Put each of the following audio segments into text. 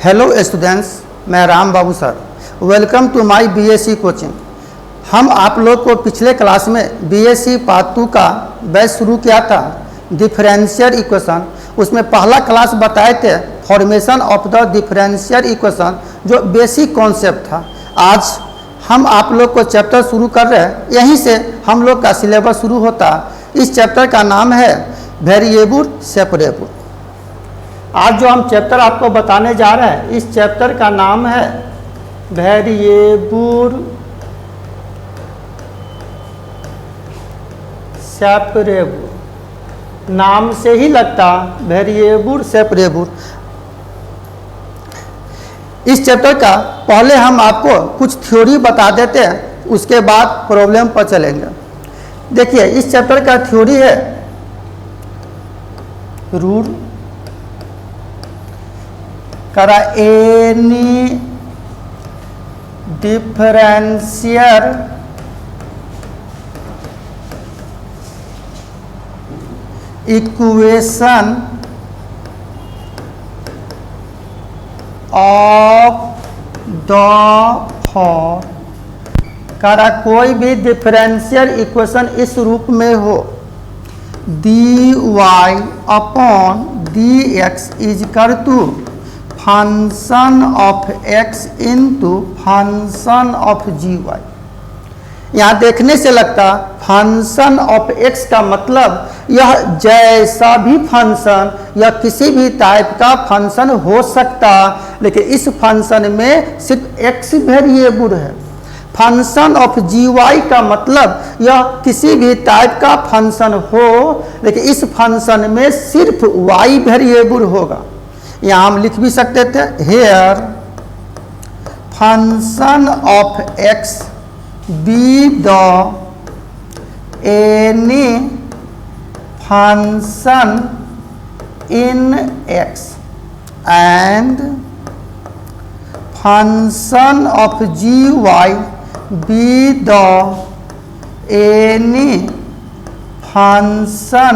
Hello students, मैं Ram Babu sir. Welcome to my BSc coaching. हम आप लोग को पिछले क्लास में बीएससी पार्ट 2 का बैच शुरू किया था, डिफरेंशियल इक्वेशन। उसमें पहला क्लास बताए थे formation of the differential equation, जो बेसिक कॉन्सेप्ट था। आज हम आप लोग को चैप्टर शुरू कर रहे हैं, यहीं से हम लोग का सिलेबस शुरू होता। इस चैप्टर का नाम है वेरिएबल सेपरेबल। आज जो हम चैप्टर आपको बताने जा रहे हैं, इस चैप्टर का नाम है वेरिएबल सेपरेबल। नाम से ही लगता वेरिएबल सेपरेबल। इस चैप्टर का पहले हम आपको कुछ थ्योरी बता देते हैं, उसके बाद प्रॉब्लम पर चलेंगे। देखिए, इस चैप्टर का थ्योरी है रूल करा any differential equation of the form. करा कोई भी डिफरेंशियल इक्वेशन इस रूप में हो, dy upon dx is equal to function of x into function of gy। यहाँ देखने से लगता फंक्शन ऑफ x का मतलब यह जैसा भी फंक्शन या किसी भी टाइप का फंक्शन हो सकता, लेकिन इस फंक्शन में सिर्फ x वेरिएबल है। फंक्शन ऑफ gy का मतलब यह किसी भी टाइप का फंक्शन हो, लेकिन इस फंक्शन में सिर्फ y वेरिएबल होगा। यहाँ हम लिख भी सकते थे, here function of x be the any function in x and function of gy be the any function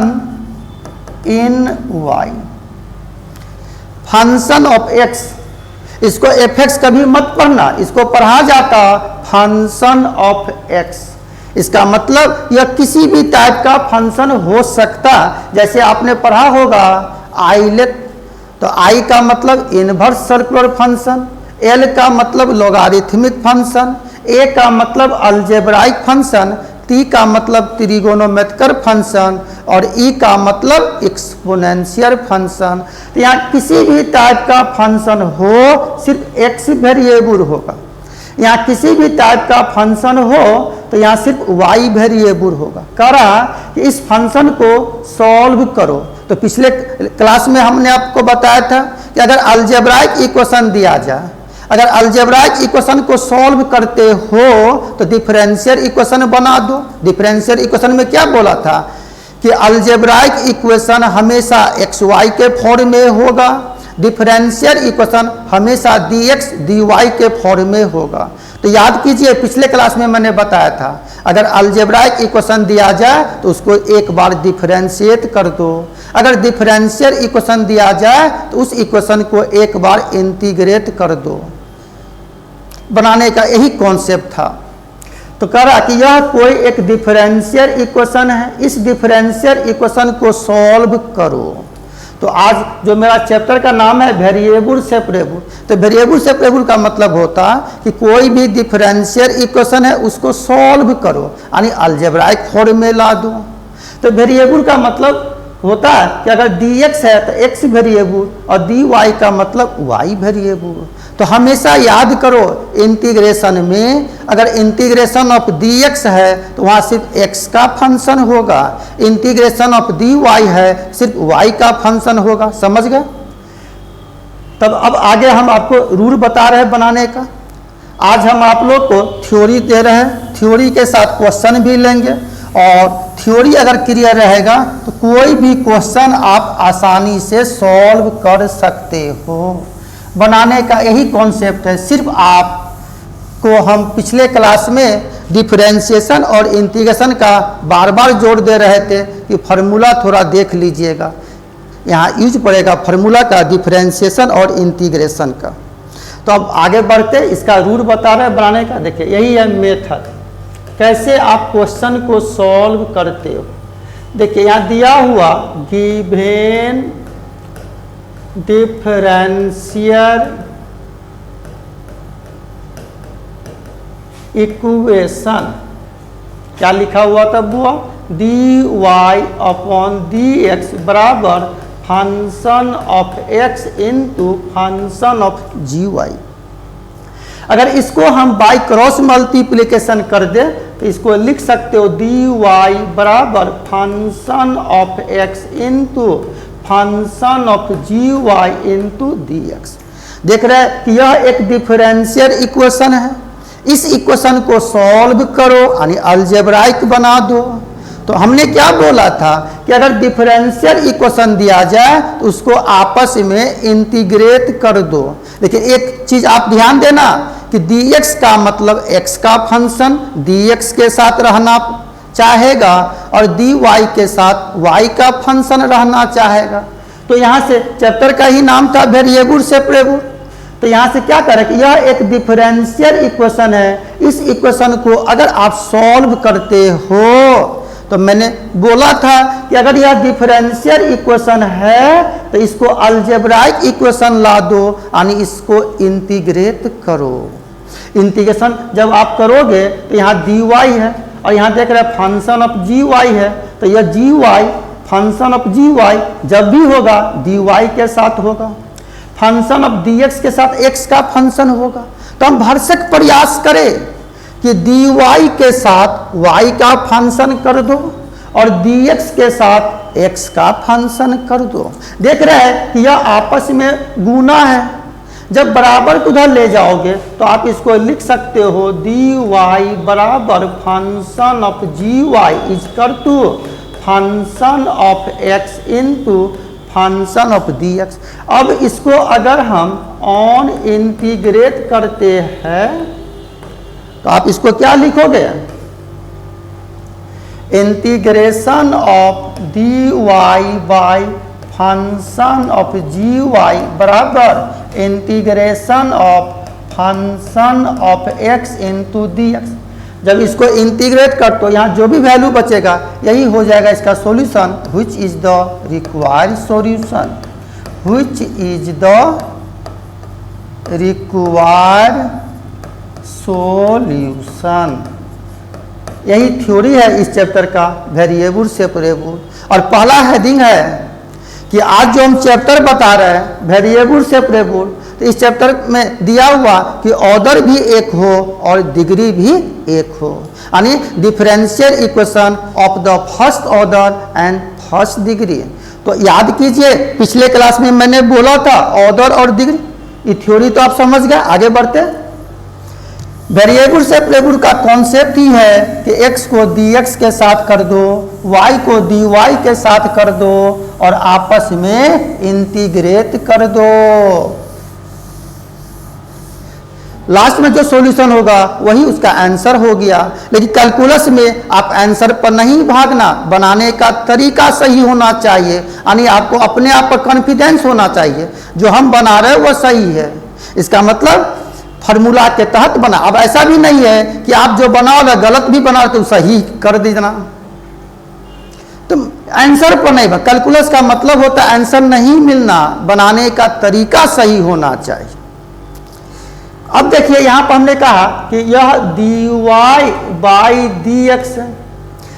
in y। Function of x, इसको fx कभी मत पढ़ना, इसको पढ़ा जाता फंक्शन ऑफ x। इसका मतलब यह किसी भी टाइप का फंक्शन हो सकता। जैसे आपने पढ़ा होगा आइलेट, तो आई का मतलब इनवर्स सर्कुलर फंक्शन, एल का मतलब लॉगरिथमिक फंक्शन, ए का मतलब अलजेब्राइक फंक्शन, टी का मतलब ट्रिगोनोमेट्रिक फंक्शन और ई का मतलब एक्सपोनेंशियल फंक्शन। तो यहाँ किसी भी टाइप का फंक्शन हो, सिर्फ एक्स वेरिएबल होगा। यहाँ किसी भी टाइप का फंक्शन हो तो यहाँ सिर्फ वाई वेरिएबल होगा। करा कि इस फंक्शन को सॉल्व करो। तो पिछले क्लास में हमने आपको बताया था कि अगर अलजेब्राइक इक्वेशन दिया जाए, अगर अलजेब्राइक इक्वेशन को सॉल्व करते हो तो डिफरेंशियल इक्वेशन बना दो। डिफरेंशियल इक्वेशन में क्या बोला था कि अलजेब्राइक इक्वेशन हमेशा एक्स वाई के फॉर्म में होगा, डिफरेंशियल इक्वेशन हमेशा dx dy के फॉर्म में होगा। तो याद कीजिए, पिछले क्लास में मैंने बताया था अगर अलजेब्राइक इक्वेशन दिया जाए तो उसको एक बार डिफरेंशिएट कर दो। अगर डिफरेंशियल इक्वेशन दिया जाए तो उस इक्वेशन को एक बार इंटीग्रेट कर दो। बनाने का यही कॉन्सेप्ट था। तो कह रहा कि यह कोई एक डिफरेंशियल इक्वेशन है, इस डिफरेंशियल इक्वेशन को सॉल्व करो। तो आज जो मेरा चैप्टर का नाम है वेरिएबल सेपरेबल। तो वेरिएबल सेपरेबल का मतलब होता कि कोई भी डिफरेंशियल इक्वेशन है उसको सॉल्व करो, यानी अलजेब्राइक फॉर्म में ला दो। तो वेरिएबल का मतलब होता है कि अगर dx है तो x वेरिएबल और dy का मतलब y वेरिएबल। तो हमेशा याद करो, इंटीग्रेशन में अगर इंटीग्रेशन ऑफ dx है तो वहाँ सिर्फ x का फंक्शन होगा, इंटीग्रेशन ऑफ dy है सिर्फ y का फंक्शन होगा। समझ गए? तब अब आगे हम आपको रूल बता रहे हैं बनाने का। आज हम आप लोग को थ्योरी दे रहे हैं, थ्योरी के साथ क्वेश्चन भी लेंगे। और थ्योरी अगर क्लियर रहेगा तो कोई भी क्वेश्चन आप आसानी से सॉल्व कर सकते हो। बनाने का यही कॉन्सेप्ट है। सिर्फ आपको हम पिछले क्लास में डिफरेंशिएशन और इंटीग्रेशन का बार बार जोड़ दे रहे थे कि फार्मूला थोड़ा देख लीजिएगा। यहाँ यूज पड़ेगा फार्मूला का, डिफरेंशिएशन और इंटीग्रेशन का। तो अब आगे बढ़ते, इसका रूल बता रहे हैं बनाने का। देखिए यही है मेथड, कैसे आप क्वेश्चन को सॉल्व करते हो। देखिए यहाँ दिया हुआ गिवेन डिफरेंशियल इक्वेशन, क्या लिखा हुआ था बुआ, dy अपॉन dx बराबर function of x into function of gy। अगर इसको हम बाई क्रॉस मल्टीप्लिकेशन कर दे तो इसको लिख सकते हो dy बराबर function of x into function of gy into dx। देख रहे हैं कि यह एक डिफरेंशियल इक्वेशन है, इस इक्वेशन को सॉल्व करो यानी अलजेब्राइक बना दो। तो हमने क्या बोला था कि अगर डिफरेंशियल इक्वेशन दिया जाए तो उसको आपस में इंटीग्रेट कर दो। लेकिन एक चीज आप ध्यान देना कि dx का मतलब x का फंक्शन dx के साथ रहना चाहेगा और dy के साथ y का फंक्शन रहना चाहेगा। तो यहाँ से चैप्टर का ही नाम था वेरिएबल सेपरेबल। तो यहाँ से क्या करें कि यह एक डिफरेंशियल इक्वेशन है, इस इक्वेशन को अगर आप सॉल्व करते हो तो मैंने बोला था कि अगर यह डिफरेंशियल इक्वेशन है तो इसको अलजेब्राइक इक्वेशन ला दो यानी इसको इंटीग्रेट करो। इंटीग्रेशन जब आप करोगे तो यहाँ dy है और यहाँ देख रहे हैं फंक्शन ऑफ gy है, तो यह gy फंक्शन ऑफ gy जब भी होगा dy के साथ होगा, फंक्शन ऑफ dx के साथ x का फंक्शन होगा। तो हम भरसक प्रयास करें कि dy के साथ y का फंक्शन कर दो और dx के साथ x का फंक्शन कर दो। देख रहे हैं कि यह आपस में गुना है, जब बराबर उधर ले जाओगे तो आप इसको लिख सकते हो dy बराबर function of gy is equal to function of x into function of dx। अब इसको अगर हम ऑन इंटीग्रेट करते हैं तो आप इसको क्या लिखोगे, integration of dy by function of gy बराबर integration of function of x into dx। जब इसको इंटीग्रेट कर तो यहाँ जो भी वैल्यू बचेगा यही हो जाएगा इसका solution, which is the required solution, which is the required solution. यही थ्योरी है इस चैप्टर का वेरिएबल सेपरेबल। और पहला हेडिंग है कि आज जो हम चैप्टर बता रहे हैं वेरिएबल सेपरेबल, तो इस चैप्टर में दिया हुआ कि ऑर्डर भी एक हो और डिग्री भी एक हो, यानी differential equation of the first order and first degree. तो याद कीजिए पिछले क्लास में मैंने बोला था ऑर्डर और डिग्री, ये थ्योरी तो आप समझ गए। आगे बढ़ते हैं। वेरिएबल सेपरेबल का कॉन्सेप्ट ही है कि x को dx के साथ कर दो, y को dy के साथ कर दो और आपस में इंटीग्रेट कर दो। लास्ट में जो सॉल्यूशन होगा वही उसका आंसर हो गया। लेकिन कैलकुलस में आप आंसर पर नहीं भागना, बनाने का तरीका सही होना चाहिए, यानी आपको अपने आप पर कॉन्फिडेंस होना चाहिए, जो हम बना रहे हैं वो सही है। इसका मतलब फार्मूला के तहत बना। अब ऐसा भी नहीं है कि आप जो बनाओ ना गलत भी बनाओ तो सही कर दीजिए, तो आंसर पर नहीं। कैलकुलस का मतलब होता है आंसर नहीं मिलना, बनाने का तरीका सही होना चाहिए। अब देखिए यहाँ पर हमने कहा कि यह dy बाई dx है,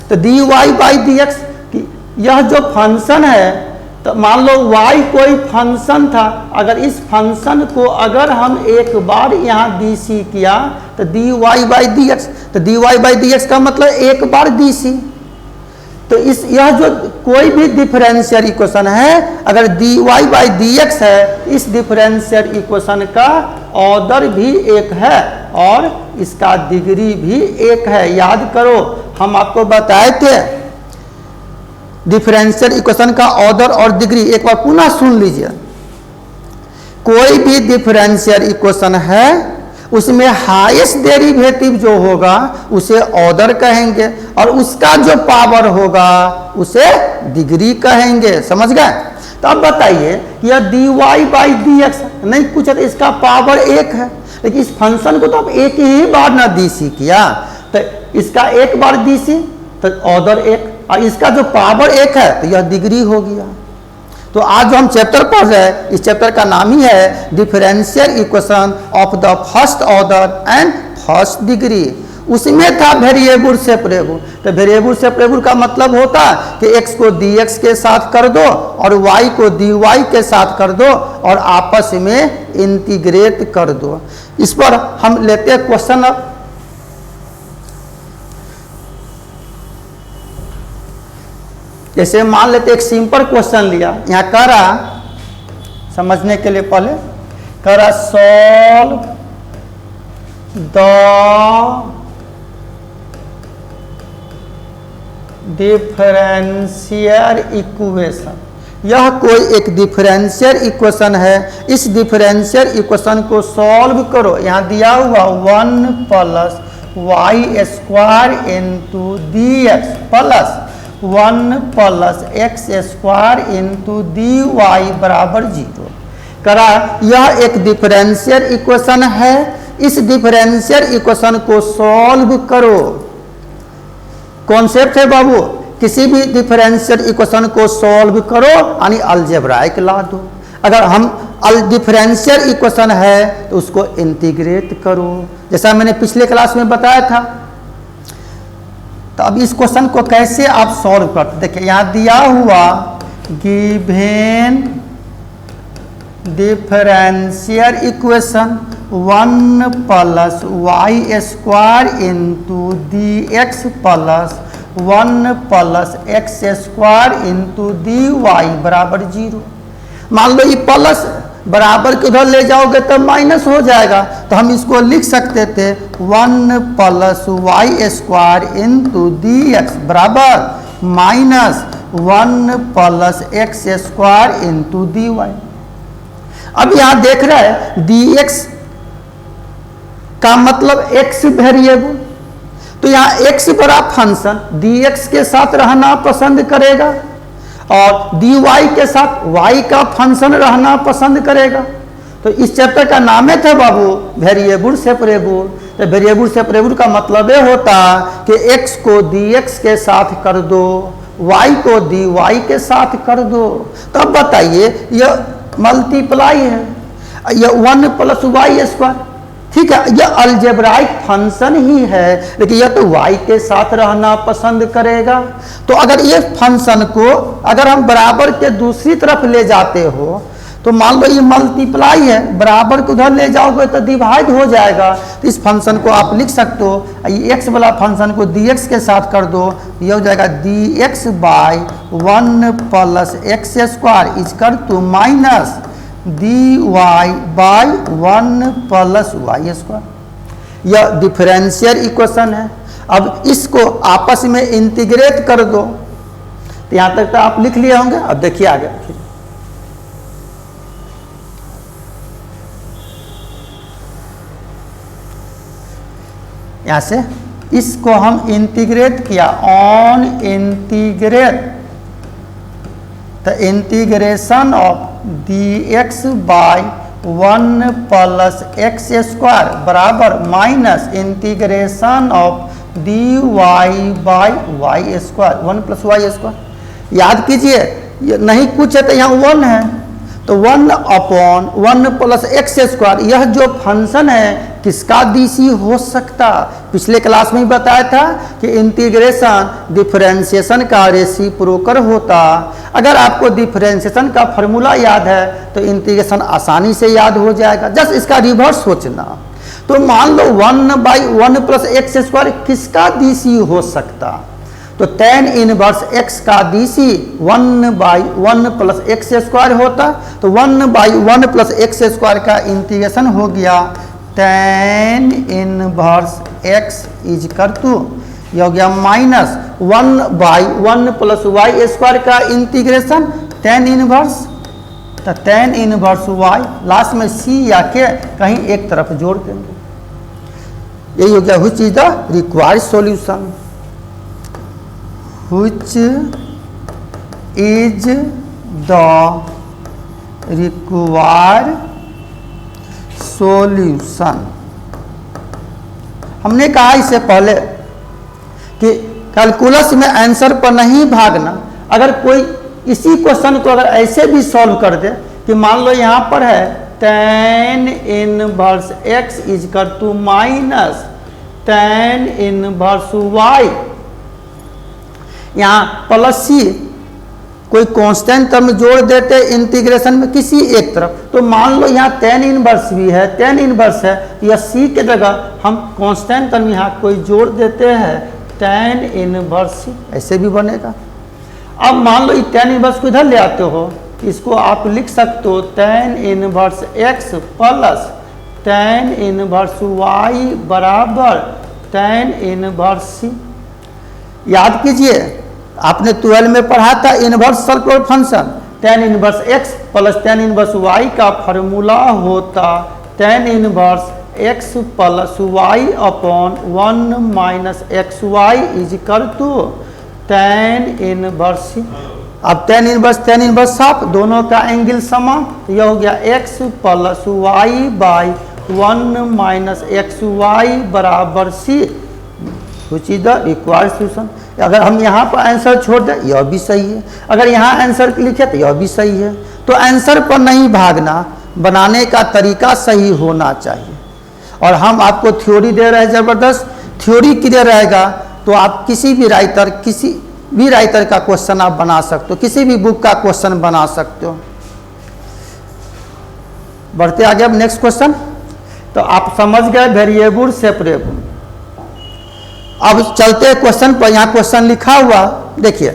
तो dy बाई dx कि यह जो फंक्शन है, तो मान लो y कोई फंक्शन था, अगर इस फंक्शन को अगर हम एक बार यहाँ dc किया तो dy बाई dx, तो dy बाई dx का मतलब एक बार dc। तो इस यह जो कोई भी डिफरेंशियल इक्वेशन है, अगर dy बाई dx है, इस डिफरेंशियल इक्वेशन का ऑर्डर भी एक है और इसका डिग्री भी एक है। याद करो हम आपको बताए थे डिफरेंशियल इक्वेशन का ऑर्डर और डिग्री, एक बार पुनः सुन लीजिए। कोई भी डिफरेंशियल इक्वेशन है उसमें हाईएस्ट डेरिवेटिव जो होगा उसे ऑर्डर कहेंगे और उसका जो पावर होगा उसे डिग्री कहेंगे। समझ गए? तो अब बताइए यह dy बाई डी एक्स नहीं कुछ है तो इसका पावर एक है, लेकिन इस फंक्शन को तो आप एक ही बार ना डी सी किया, तो इसका एक बार डी सी तो ऑर्डर एक, और इसका जो पावर एक है तो यह डिग्री हो गया। तो आज जो हम चैप्टर पढ़ रहे हैं इस चैप्टर का नाम ही है differential equation of the first order and first degree. उसमें था वेरिएबल सेपरेबल, तो वेरिएबल सेपरेबल का मतलब होता है कि x को dx के साथ कर दो और y को dy के साथ कर दो और आपस में इंटीग्रेट कर दो। इस पर हम लेते हैं क्वेश्चन। अब जैसे मान लेते एक सिंपल क्वेश्चन लिया, यहाँ कह रहा समझने के लिए पहले कह रहा सॉल्व द डिफरेंशियल इक्वेशन। यह कोई एक डिफरेंशियल इक्वेशन है, इस डिफरेंशियल इक्वेशन को सॉल्व करो। यहाँ दिया हुआ 1 plus Y square into D x plus 1 plus x square into D Y बराबर 0 करा। यह एक डिफरेंशियल इक्वेशन है, इस डिफरेंशियल इक्वेशन को सॉल्व करो। कॉन्सेप्ट है बाबू, किसी भी डिफरेंशियल इक्वेशन को सॉल्व करो यानी अलजेब्राइक ला दो। अगर हम डिफरेंशियल इक्वेशन है तो उसको इंटीग्रेट करो, जैसा मैंने पिछले क्लास में बताया था। तो अब इस क्वेश्चन को कैसे आप सॉल्व करते, देखिए यहाँ दिया हुआ given differential equation 1 plus Y square into D x plus 1 plus x square into D Y बराबर 0। मान लो ये प्लस बराबर के उधर ले जाओगे तो माइनस हो जाएगा, तो हम इसको लिख सकते थे 1 plus Y square into D x बराबर minus 1 plus x square into D y. अब यहाँ देख रहे हैं डी एक्स का मतलब x वेरिएबल, तो यहाँ x बड़ा फंक्शन dx के साथ रहना पसंद करेगा और dy के साथ y का फंक्शन रहना पसंद करेगा। तो इस चैप्टर का नाम है था बाबू वेरिएबल सेपरेबल। तो वेरिएबल सेपरेबल का मतलब ये होता कि x को dx के साथ कर दो, y को dy के साथ कर दो। तो अब बताइए यह मल्टीप्लाई है, यह 1 प्लस वाई स्क्वायर, ठीक है, यह अलजेब्राइक फंक्शन ही है, लेकिन यह तो y के साथ रहना पसंद करेगा। तो अगर ये फंक्शन को अगर हम बराबर के दूसरी तरफ ले जाते हो तो मान लो ये मल्टीप्लाई है, बराबर को उधर ले जाओगे तो डिवाइड हो जाएगा। तो इस फंक्शन को आप लिख सकते हो, ये x वाला फंक्शन को dx के साथ कर दो, ये हो जाएगा dx by 1 plus x square is equal to minus dy by 1 plus Y square. यह डिफरेंशियल इक्वेशन है। अब इसको आपस में इंटीग्रेट कर दो, तो यहाँ तक तो आप लिख लिए होंगे। अब देखिए आगे, यहाँ से इसको हम इंटीग्रेट किया ऑन इंटीग्रेट, तो integration of dx by 1 plus x square बराबर minus integration of dy by y square 1 plus Y square. याद कीजिए नहीं कुछ है तो यहाँ 1 है, तो 1 अपॉन 1 प्लस एक्स स्क्वायर, यह जो फंक्शन है किसका डीसी हो सकता। पिछले क्लास में ही बताया था कि इंटीग्रेशन डिफरेंशिएशन का रेसिप्रोकल होता। अगर आपको डिफरेंशिएशन का फॉर्मूला याद है तो इंटीग्रेशन आसानी से याद हो जाएगा, जस्ट इसका रिवर्स सोचना। तो मान लो 1 बाई 1 प्लस एक्स स्क्वायर किसका डीसी हो सकता, तो tan इनवर्स x का DC 1 by 1 plus x square होता। तो 1 बाई 1 प्लस एक्स स्क्वायर का इंटीग्रेशन हो गया tan inverse x is equal to, यह हो गया minus 1 by 1 plus Y square का इंटीग्रेशन tan इनवर्स, तो tan इनवर्स y लास्ट में c या के कहीं एक तरफ जोड़ देंगे। यही हो गया which is the required solution, which is the required solution. हमने कहा इससे पहले कि कैलकुलस में आंसर पर नहीं भागना। अगर कोई इसी क्वेश्चन को अगर ऐसे भी सॉल्व कर दे कि मान लो यहाँ पर है tan inverse x is equal to minus tan inverse y, यहाँ प्लस सी कोई कांस्टेंट टर्म जोड़ देते इंटीग्रेशन में किसी एक तरफ, तो मान लो यहाँ tan इनवर्स भी है, tan इनवर्स है, या c के जगह हम कांस्टेंट टर्म यहाँ कोई जोड़ देते हैं tan इनवर्स c, ऐसे भी बनेगा। अब मान लो tan इनवर्स को इधर ले आते हो, इसको आप लिख सकते हो tan inverse x plus tan inverse y बराबर tan इनवर्स c। याद कीजिए आपने 12 में पढ़ा था inverse circular function, tan inverse x plus tan inverse y का फार्मूला होता tan inverse x plus y upon 1 minus x y is equal to tan inverse c। अब tan इनवर्स साफ, दोनों का एंगल समान, तो यह हो गया x plus y by 1 minus x y बराबर c, which is the required solution. अगर हम यहाँ पर आंसर छोड़ दें यह भी सही है, अगर यहाँ आंसर लिखे तो यह भी सही है। तो आंसर पर नहीं भागना, बनाने का तरीका सही होना चाहिए। और हम आपको थ्योरी दे रहे हैं ज़बरदस्त, थ्योरी क्लियर रहेगा तो आप किसी भी राइटर का क्वेश्चन आप बना सकते हो, किसी भी बुक का क्वेश्चन बना सकते हो। बढ़ते आगे अब नेक्स्ट क्वेश्चन। तो आप समझ गए वेरिएबल सेपरेबल। अब चलते हैं क्वेश्चन पर। यहाँ क्वेश्चन लिखा हुआ देखिए,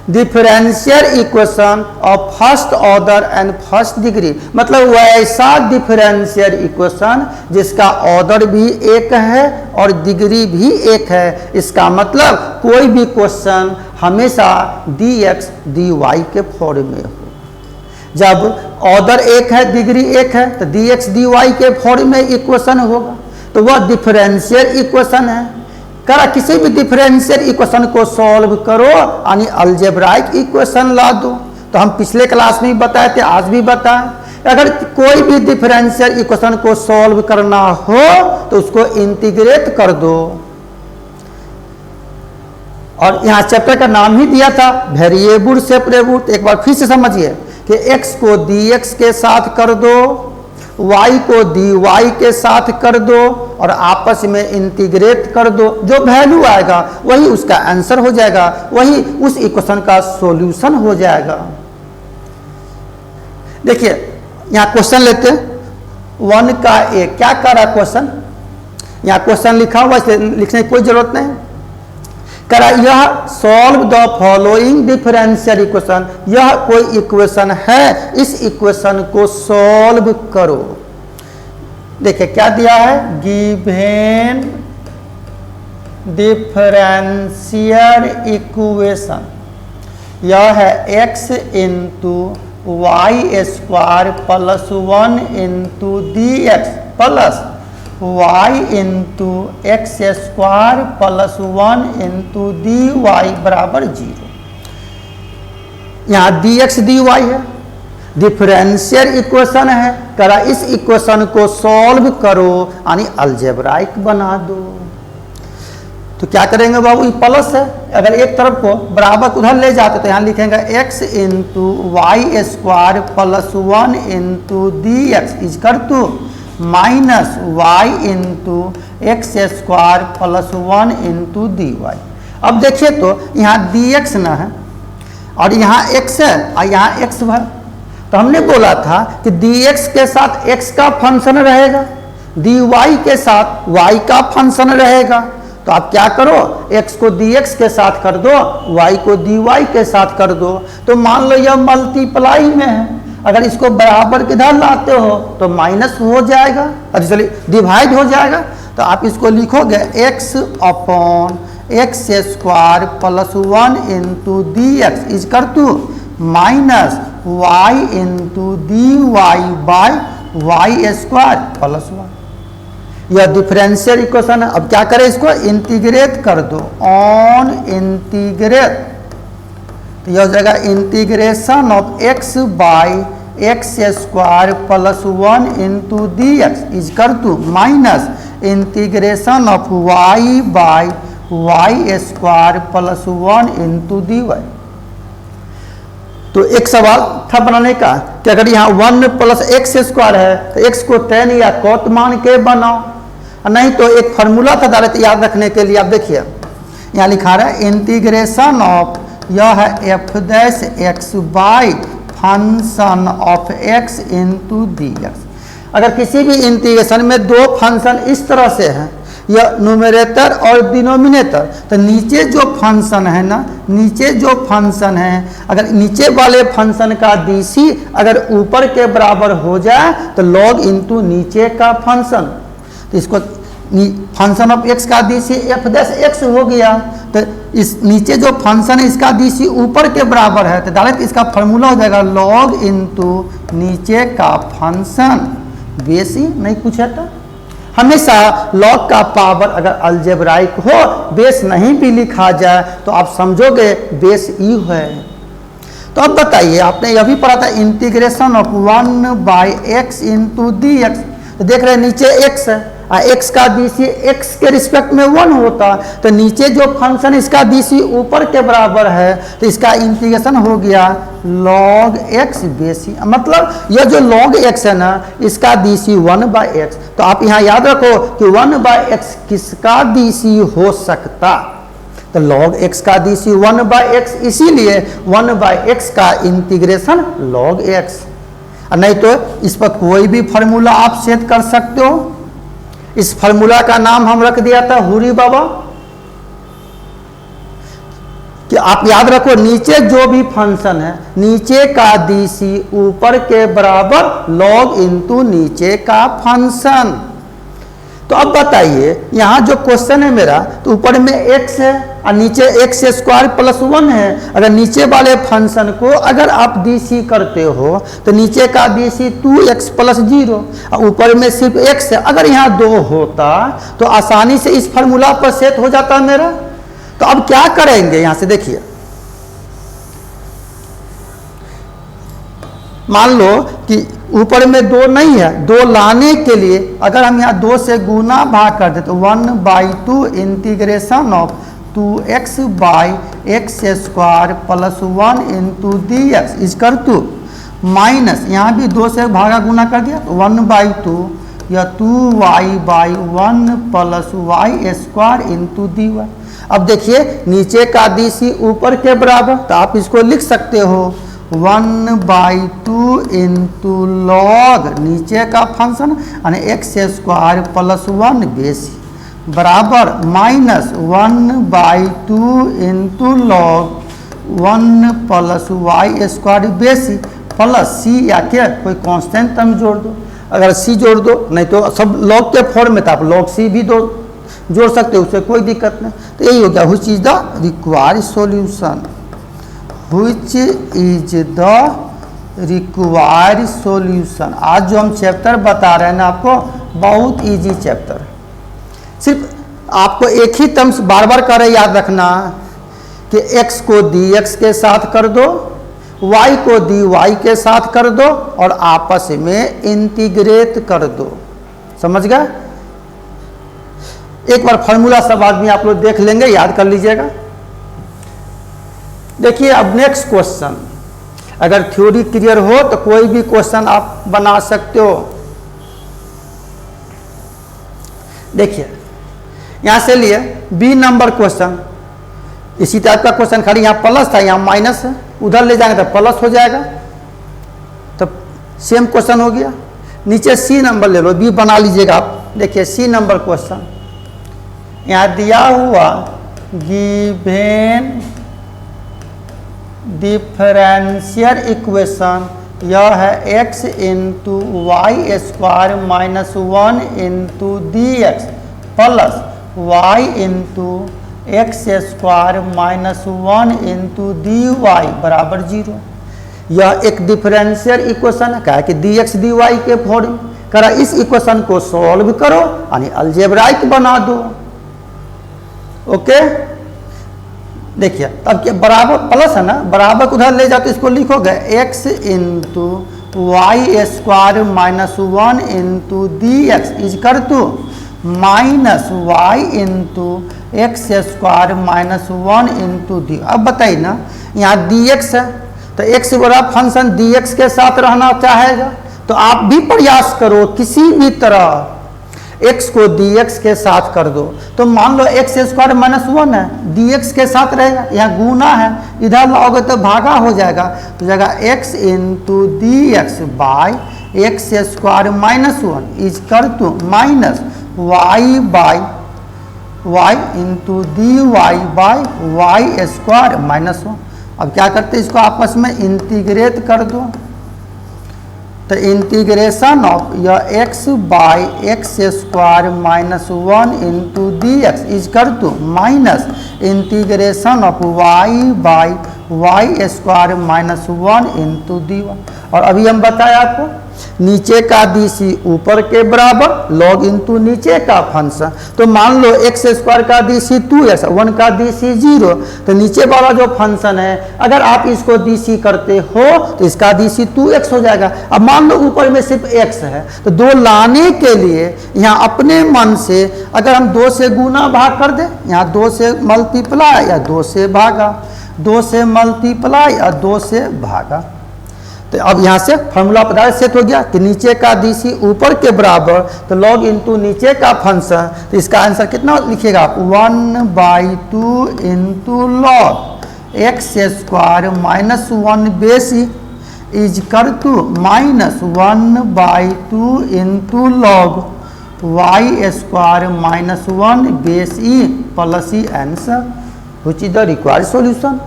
differential equation of first order and first degree, मतलब वैसा डिफरेंशियल इक्वेशन जिसका ऑर्डर भी एक है और डिग्री भी एक है। इसका मतलब कोई भी क्वेश्चन हमेशा dx dy के फॉर्म में हो। जब ऑर्डर एक है डिग्री एक है तो dx dy के फॉर्म में इक्वेशन होगा, तो वह डिफरेंशियल इक्वेशन है। करा किसी भी डिफरेंशियल इक्वेशन को सॉल्व करो यानी अलजेब्राइक इक्वेशन ला दो। तो हम पिछले क्लास में भी बताए थे, आज भी बताएं, अगर कोई भी डिफरेंशियल इक्वेशन को सॉल्व करना हो तो उसको इंटीग्रेट कर दो। और यहाँ चैप्टर का नाम ही दिया था वेरिएबल सेपरेबल। तो एक बार फिर से समझिए कि x को dx के साथ कर दो, y को dy के साथ कर दो और आपस में इंटीग्रेट कर दो। जो वैल्यू आएगा वही उसका आंसर हो जाएगा, वही उस इक्वेशन का सॉल्यूशन हो जाएगा। देखिए यहाँ क्वेश्चन लेते हैं 1 का ए, क्या कर रहा है क्वेश्चन, यहाँ क्वेश्चन लिखा हुआ है, लिखने की कोई जरूरत नहीं। करा यह solve the following differential equation, यह कोई इक्वेशन है, इस इक्वेशन को सॉल्व करो। देखिए क्या दिया है, गिवेन डिफरेंशियल इक्वेशन, यह है x into y square plus 1 into D x plus y into x square plus 1 into D Y बराबर 0। यहाँ डी एक्स डी वाई है, डिफरेंशियल इक्वेशन है। करा इस इक्वेशन को सॉल्व करो यानी अलजेब्राइक बना दो। तो क्या करेंगे बाबू, ये प्लस है, अगर एक तरफ को बराबर उधर ले जाते तो यहाँ लिखेंगे x into y square plus 1 into D x is कर to minus y into x square plus 1 into D y. अब देखिए तो यहाँ डी एक्स न है और यहाँ x है और यहाँ x है, तो हमने बोला था कि dx के साथ x का फंक्शन रहेगा, dy के साथ y का फंक्शन रहेगा। तो आप क्या करो, x को dx के साथ कर दो, y को dy के साथ कर दो। तो मान लो यह मल्टीप्लाई में है, अगर इसको बराबर किधर लाते हो तो माइनस हो जाएगा, अच्छा चलिए डिवाइड हो जाएगा। तो आप इसको लिखोगे x upon x square plus 1 into D x is कर to minus y into D y by y square plus 1। यह डिफरेंशियल इक्वेशन है। अब क्या करें, इसको इंटीग्रेट कर दो, ऑन इंटीग्रेट तो यह हो जाएगा integration of x by x square plus 1 into D x is कर to minus integration of y by y square plus 1 into D y. तो एक सवाल था बनाने का कि अगर यहाँ 1 प्लस एक्स स्क्वायर है तो एक्स को tan या cot मान के बनाओ, नहीं तो एक फार्मूला था डायरेक्ट याद रखने के लिए। आप देखिए यहाँ लिखा रहा है इंटीग्रेशन ऑफ यह है f dash x by function of x into D x. अगर किसी भी इंटीग्रेशन में दो फंक्शन इस तरह से है, यह न्यूमरेटर और डिनोमिनेटर, तो नीचे जो फंक्शन है ना, नीचे जो फंक्शन है अगर नीचे वाले फंक्शन का डीसी अगर ऊपर के बराबर हो जाए तो लॉग इंटू नीचे का फंक्शन, तो इसको फंक्शन ऑफ एक्स का डीसी एफ डैश एक्स हो गया। तो इस नीचे जो फंक्शन है इसका डीसी ऊपर के बराबर है, तो डायरेक्ट इसका फॉर्मूला हो जाएगा लॉग इंटू नीचे का फंक्शन बेसी, नहीं कुछ है तो हमेशा लॉग का पावर अगर अलजेब्राइक हो बेस नहीं भी लिखा जाए तो आप समझोगे बेस ई है। तो अब बताइए आपने यह भी पढ़ा था integration of 1 by x into D x. तो देख रहे हैं नीचे एक्स है, एक्स का डीसी एक्स के रिस्पेक्ट में 1 होता, तो नीचे जो फंक्शन इसका डीसी ऊपर के बराबर है तो इसका इंटीग्रेशन हो गया log x बेसी, मतलब यह जो log x है ना इसका डीसी 1 बाई एक्स। तो आप यहाँ याद रखो कि 1 बाई एक्स किसका डीसी हो सकता, तो log x का डीसी 1 बाई एक्स, इसीलिए 1 बाई एक्स का इंटीग्रेशन log x। नहीं तो इस पर कोई भी फार्मूला आप सेट कर सकते हो। इस फार्मूला का नाम हम रख दिया था हुरी बाबा, कि आप याद रखो नीचे जो भी फंक्शन है नीचे का डीसी ऊपर के बराबर लॉग इंटू नीचे का फंक्शन। तो अब बताइए यहाँ जो क्वेश्चन है मेरा, तो ऊपर में x है और नीचे एक्स स्क्वायर प्लस 1 है। अगर नीचे वाले फंक्शन को अगर आप डीसी करते हो तो नीचे का डीसी 2x प्लस 0 और ऊपर में सिर्फ x है। अगर यहाँ 2 होता तो आसानी से इस फार्मूला पर सेट हो जाता मेरा। तो अब क्या करेंगे, यहाँ से देखिए, मान लो कि ऊपर में 2 नहीं है, 2 लाने के लिए अगर हम यहाँ 2 से गुना भाग कर दे तो 1/2 integration of 2x by x square plus 1 into D x is कर टू माइनस, यहाँ भी 2 से भागा गुना कर दिया तो 1/2 या 2y by 1 plus Y square into D y. अब देखिए नीचे का डीसी ऊपर के बराबर, तो आप इसको लिख सकते हो 1/2 इंटू लॉग नीचे का फंक्शन यानी एक्स स्क्वायर प्लस 1 बेसी बराबर minus 1/2 into log 1 plus Y square base e plus c या क्या कोई कांस्टेंट टर्म जोड़ दो। अगर सी जोड़ दो, नहीं तो सब लॉग के फॉर्म में था, आप लॉग सी भी जोड़ सकते हो, उससे कोई दिक्कत नहीं। तो यही हो गया which is the required solution, which is the required solution. आज जो हम चैप्टर बता रहे हैं ना आपको, बहुत इजी चैप्टर है। सिर्फ आपको एक ही टर्म्स बार बार कर याद रखना कि x को dx के साथ कर दो, y को dy के साथ कर दो और आपस में इंटीग्रेट कर दो। समझ गए? एक बार फॉर्मूला सब आदमी आप लोग देख लेंगे, याद कर लीजिएगा। देखिए अब नेक्स्ट क्वेश्चन, अगर थ्योरी क्लियर हो तो कोई भी क्वेश्चन आप बना सकते हो। देखिए यहां से लिए बी नंबर क्वेश्चन, इसी टाइप का क्वेश्चन, खाली यहां प्लस था यहाँ माइनस है, उधर ले जाएंगे तो प्लस हो जाएगा, तो सेम क्वेश्चन हो गया। नीचे सी नंबर ले लो, बी बना लीजिएगा आप। देखिए सी नंबर क्वेश्चन यहाँ दिया हुआ गिवेन डिफरेंशियल इक्वेशन यह है x into y square minus 1 into D x plus y into x square minus 1 into D Y बराबर 0। यह एक डिफरेंशियल इक्वेशन है, क्या है कि डी एक्स डी वाई के फॉर्म करा। इस इक्वेशन को सॉल्व करो यानी अलजेब्राइक बना दो। ओके, देखिए अब क्या बराबर प्लस है ना, बराबर उधर ले जाओ तो इसको लिखोगे x into y square minus 1 into D x is कर to minus y into x square minus 1 into d. अब बताइए ना, यहाँ डी एक्स है तो एक्स बड़ा फंक्शन डी एक्स के साथ रहना चाहेगा, तो आप भी प्रयास करो किसी भी तरह x को dx के साथ कर दो। तो मान लो एक्स स्क्वायर माइनस 1 है, dx के साथ रहेगा, यहाँ गुना है, इधर लाओगे तो भागा हो जाएगा, तो जाएगा x into D x by x square minus 1 is कर to minus y by y into D y by y square minus 1। अब क्या करते हैं, इसको आपस में इंटीग्रेट कर दो, तो इंटीग्रेशन ऑफ यह x by x square minus 1 into D x is कर to minus integration of y by y square minus 1 into D y. और अभी हम बताया आपको नीचे का डी सी ऊपर के बराबर लॉग इंटू नीचे का फंक्शन। तो मान लो एक्स स्क्वायर का डी सी 2x 1 का डी सी 0, तो नीचे वाला जो फंक्शन है अगर आप इसको डी सी करते हो तो इसका डी सी 2x हो जाएगा। अब मान लो ऊपर में सिर्फ x है, तो 2 लाने के लिए यहाँ अपने मन से अगर हम 2 से गुना भाग कर दें, यहाँ 2 से मल्टीप्लाई या 2 से भागा, 2 से मल्टीप्लाई या 2 से भागा, तो अब यहाँ से फॉर्मूला पता सेट हो गया कि नीचे का डी सी ऊपर के बराबर, तो लॉग इंटू नीचे का फंक्शन, तो इसका आंसर कितना लिखिएगा आप 1/2 into log x square minus 1 base is कर to minus 1/2 into log y square minus 1 base e plus e answer which is the required solution.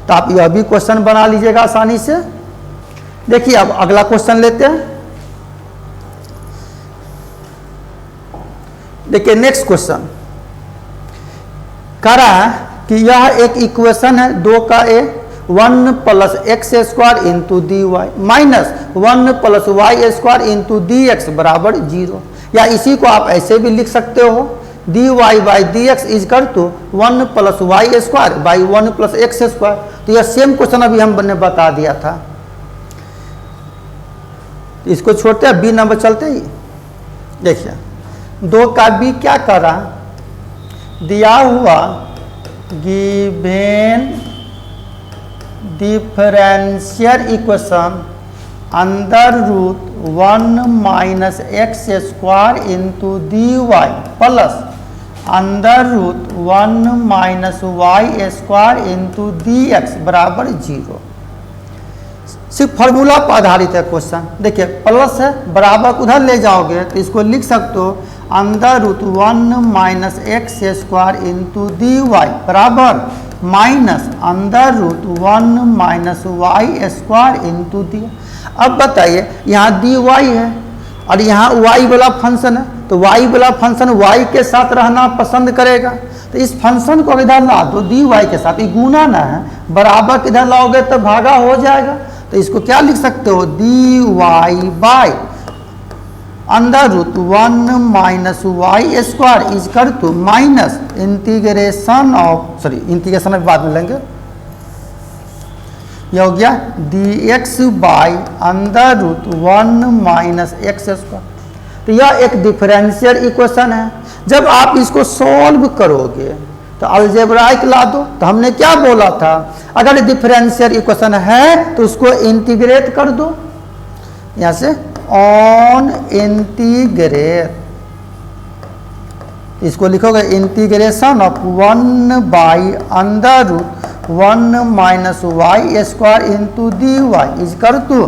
तो आप यह भी क्वेश्चन बना लीजिएगा आसानी से। देखिए अब अगला क्वेश्चन लेते हैं। देखिए नेक्स्ट क्वेश्चन कह रहा है कि यह एक इक्वेशन है 2 का ए 1 plus x square into D y minus 1 plus Y square into D x बराबर 0, या इसी को आप ऐसे भी लिख सकते हो d y by d x is कर to 1 plus Y square by 1 plus x square. तो यह सेम क्वेश्चन अभी हमने बता दिया था, इसको छोड़ते हैं बी नंबर चलते ही। देखिए 2 का बी क्या कर रहा, दिया हुआ given differential equation under root 1 minus x square into D y plus under root 1 minus y square into D x बराबर 0। सिर्फ फार्मूला पर आधारित है क्वेश्चन। देखिए प्लस है, बराबर उधर ले जाओगे तो इसको लिख सकते हो under root 1 minus x square into D Y बराबर minus under root 1 minus y square into d. अब बताइए यहाँ डी वाई है और यहाँ वाई वाला फंक्शन है, तो वाई वाला फंक्शन वाई के साथ रहना पसंद करेगा, तो इस फंक्शन को इधर ला दो डी वाई के साथ, ये गुना ना है, बराबर किधर लाओगे तो भागा हो जाएगा। तो इसको क्या लिख सकते हो d y by under root 1 minus y square is कर टू माइनस इंटीग्रेशन ऑफ इंटीग्रेशन बाद में लेंगे, यह हो गया d x by under root 1 minus x square. तो यह एक डिफरेंशियल इक्वेशन है। जब आप इसको सॉल्व करोगे तो अलजेब्राइक ला दो। तो हमने क्या बोला था, अगर डिफरेंशियल इक्वेशन है तो उसको इंटीग्रेट कर दो, यहाँ से ऑन इंटीग्रेट, इसको लिखोगे integration of 1 by under root 1 minus y square into D y is कर to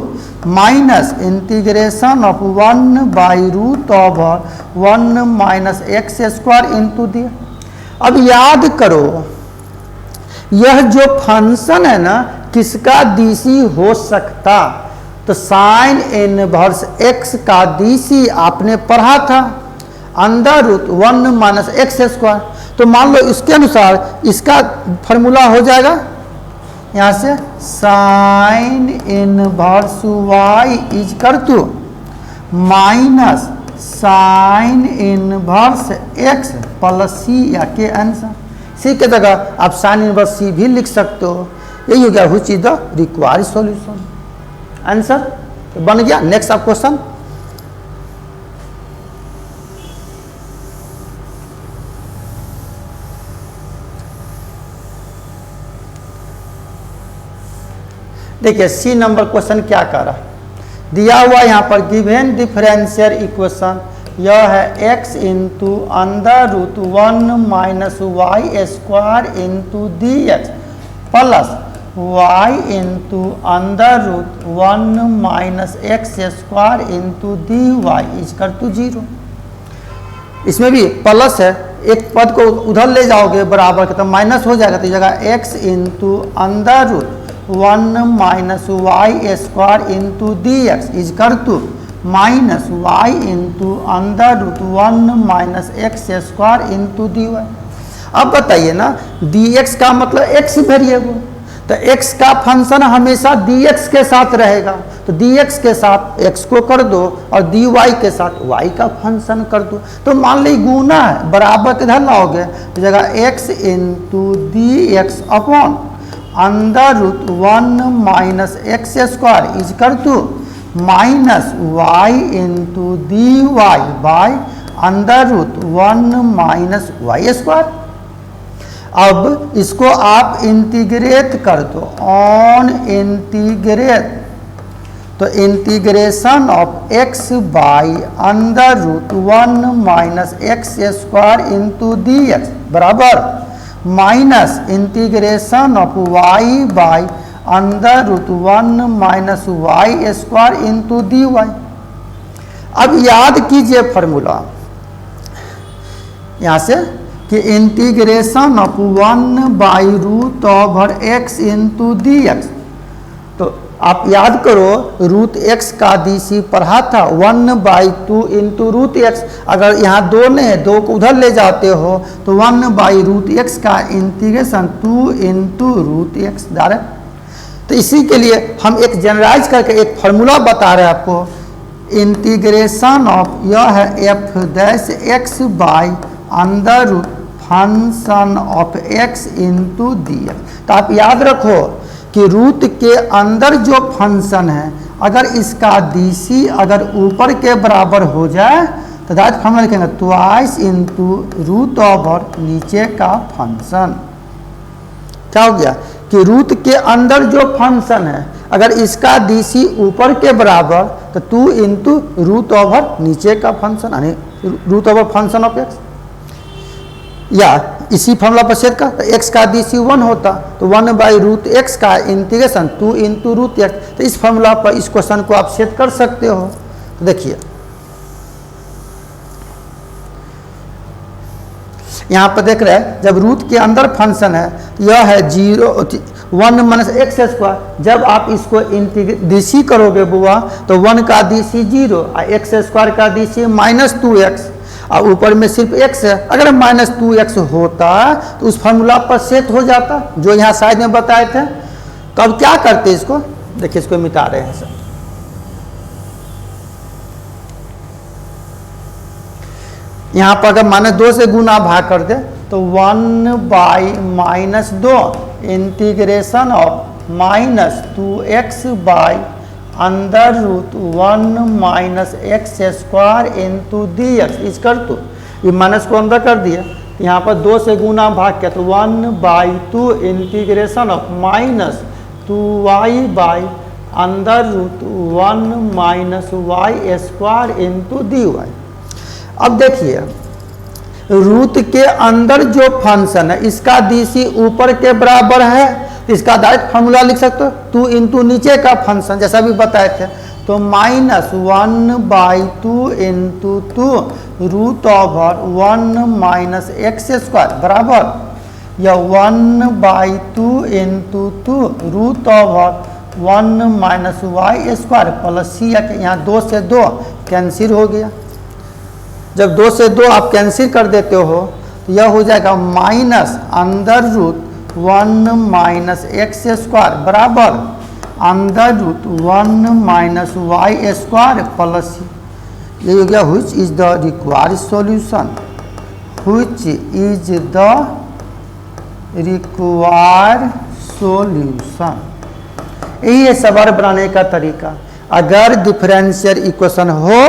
minus integration of 1 by root over 1 minus x square into d. अब याद करो यह जो फंक्शन है ना किसका डीसी हो सकता, तो साइन इनवर्स एक्स का डीसी आपने पढ़ा था under root 1 minus x square. तो मान लो इसके अनुसार इसका फॉर्मूला हो जाएगा यहाँ से साइन इनवर्स वाई इज कर to minus sine inverse x plus c या के आंसर। सी के जगह आप साइन इनवर्स सी भी लिख सकते हो। यही हो गया which is the required solution. Answer बन गया। नेक्स्ट आप क्वेश्चन। देखिए सी नंबर क्वेश्चन क्या कर रहा है, दिया हुआ यहाँ पर गिवन डिफरेंशियल इक्वेशन यह है x into under root 1 minus y square into D x plus y into under root 1 minus x square into D y is equal to 0। इसमें भी प्लस है, एक पद को उधर ले जाओगे बराबर के तो माइनस हो जाएगा, तो जगह x into under root 1 minus y square into D x is equal to minus y into under root 1 minus x square into D y. अब बताइए ना, डी एक्स का मतलब एक्स वेरिएबल, तो x का फंक्शन हमेशा dx के साथ रहेगा, तो dx के साथ x को कर दो और dy के साथ y का फंक्शन कर दो। तो मान ली गुना है, बराबर किधर लाओगे, तो जगह x into D x upon under root 1 minus x square is equal to minus y into D y by under root 1 minus y square. अब इसको आप इंटीग्रेट कर दो, ऑन इंटीग्रेट, तो integration of x by under root 1 minus x square into D x बराबर minus integration of y by under root 1 minus y square into D y. अब याद कीजिए फॉर्मूला यहाँ से कि integration of 1 by root over x into D x, तो आप याद करो रूट एक्स का डीसी पढ़ा था 1 बाई 2 इंटू रूट एक्स। अगर यहाँ दो ने दो को उधर ले जाते हो तो 1 बाई रूट एक्स का integration 2 into root x direct. तो इसी के लिए हम एक जनरलाइज करके एक फार्मूला बता रहे हैं आपको, इंटीग्रेशन ऑफ यह है f dash x by under root function of x into D x. तो आप याद रखो कि रूट के अंदर जो फंक्शन है अगर इसका डीसी अगर ऊपर के बराबर हो जाए तो दैट फॉर्मूला लिखेंगे ट्वाइस इंटू रूट ओवर नीचे का फंक्शन। क्या हो गया कि रूट के अंदर जो फंक्शन है अगर इसका डीसी ऊपर के बराबर तो 2 इंटू रूट ओवर नीचे का फंक्शन यानी root over function of x, या इसी फॉर्मूला पर सेट का तो x का डीसी 1 होता तो 1 बाई रूट एक्स का इंटीग्रेशन 2 इंटू रूट एक्स। तो इस फॉर्मूला पर इस क्वेश्चन को आप सेट कर सकते हो। तो देखिए यहाँ पर देख रहे हैं जब रूट के अंदर फंक्शन है यह है 1 माइनस एक्स स्क्वायर, जब आप इसको डीसी करोगे बुआ तो 1 का डीसी 0 और एक्स स्क्वायर का डीसी माइनस 2x और ऊपर में सिर्फ x है। अगर माइनस 2x होता तो उस फार्मूला पर सेट हो जाता जो यहाँ साइड में बताए थे। तो अब क्या करते इसको, देखिए इसको मिटा रहे हैं सर। यहाँ पर अगर माइनस 2 से गुना भाग कर दे तो 1 by minus 2 integration of minus 2x by under root 1 minus x square into D x is equal तो ये माइनस को अंदर कर दिया, यहाँ पर 2 से गुना भाग किया तो 1 by 2 integration of minus 2y by under root 1 minus y square into D y. अब देखिए रूट के अंदर जो फंक्शन है इसका डीसी ऊपर के बराबर है, इसका डायरेक्ट फॉर्मूला लिख सकते हो 2 इंटू नीचे का फंक्शन जैसा भी बताए थे, तो minus 1 by 2 into 2 root over 1 minus x square बराबर या 1 by 2 into 2 root over 1 minus y square plus c. यहाँ 2 से 2 कैंसिल हो गया, जब 2 से 2 आप कैंसिल कर देते हो तो यह हो जाएगा minus under root 1 minus x square बराबर under root 1 minus y square plus ये हो गया which is the required solution, which is the require solution. यही है सवाल बनाने का तरीका। अगर डिफरेंशियल इक्वेशन हो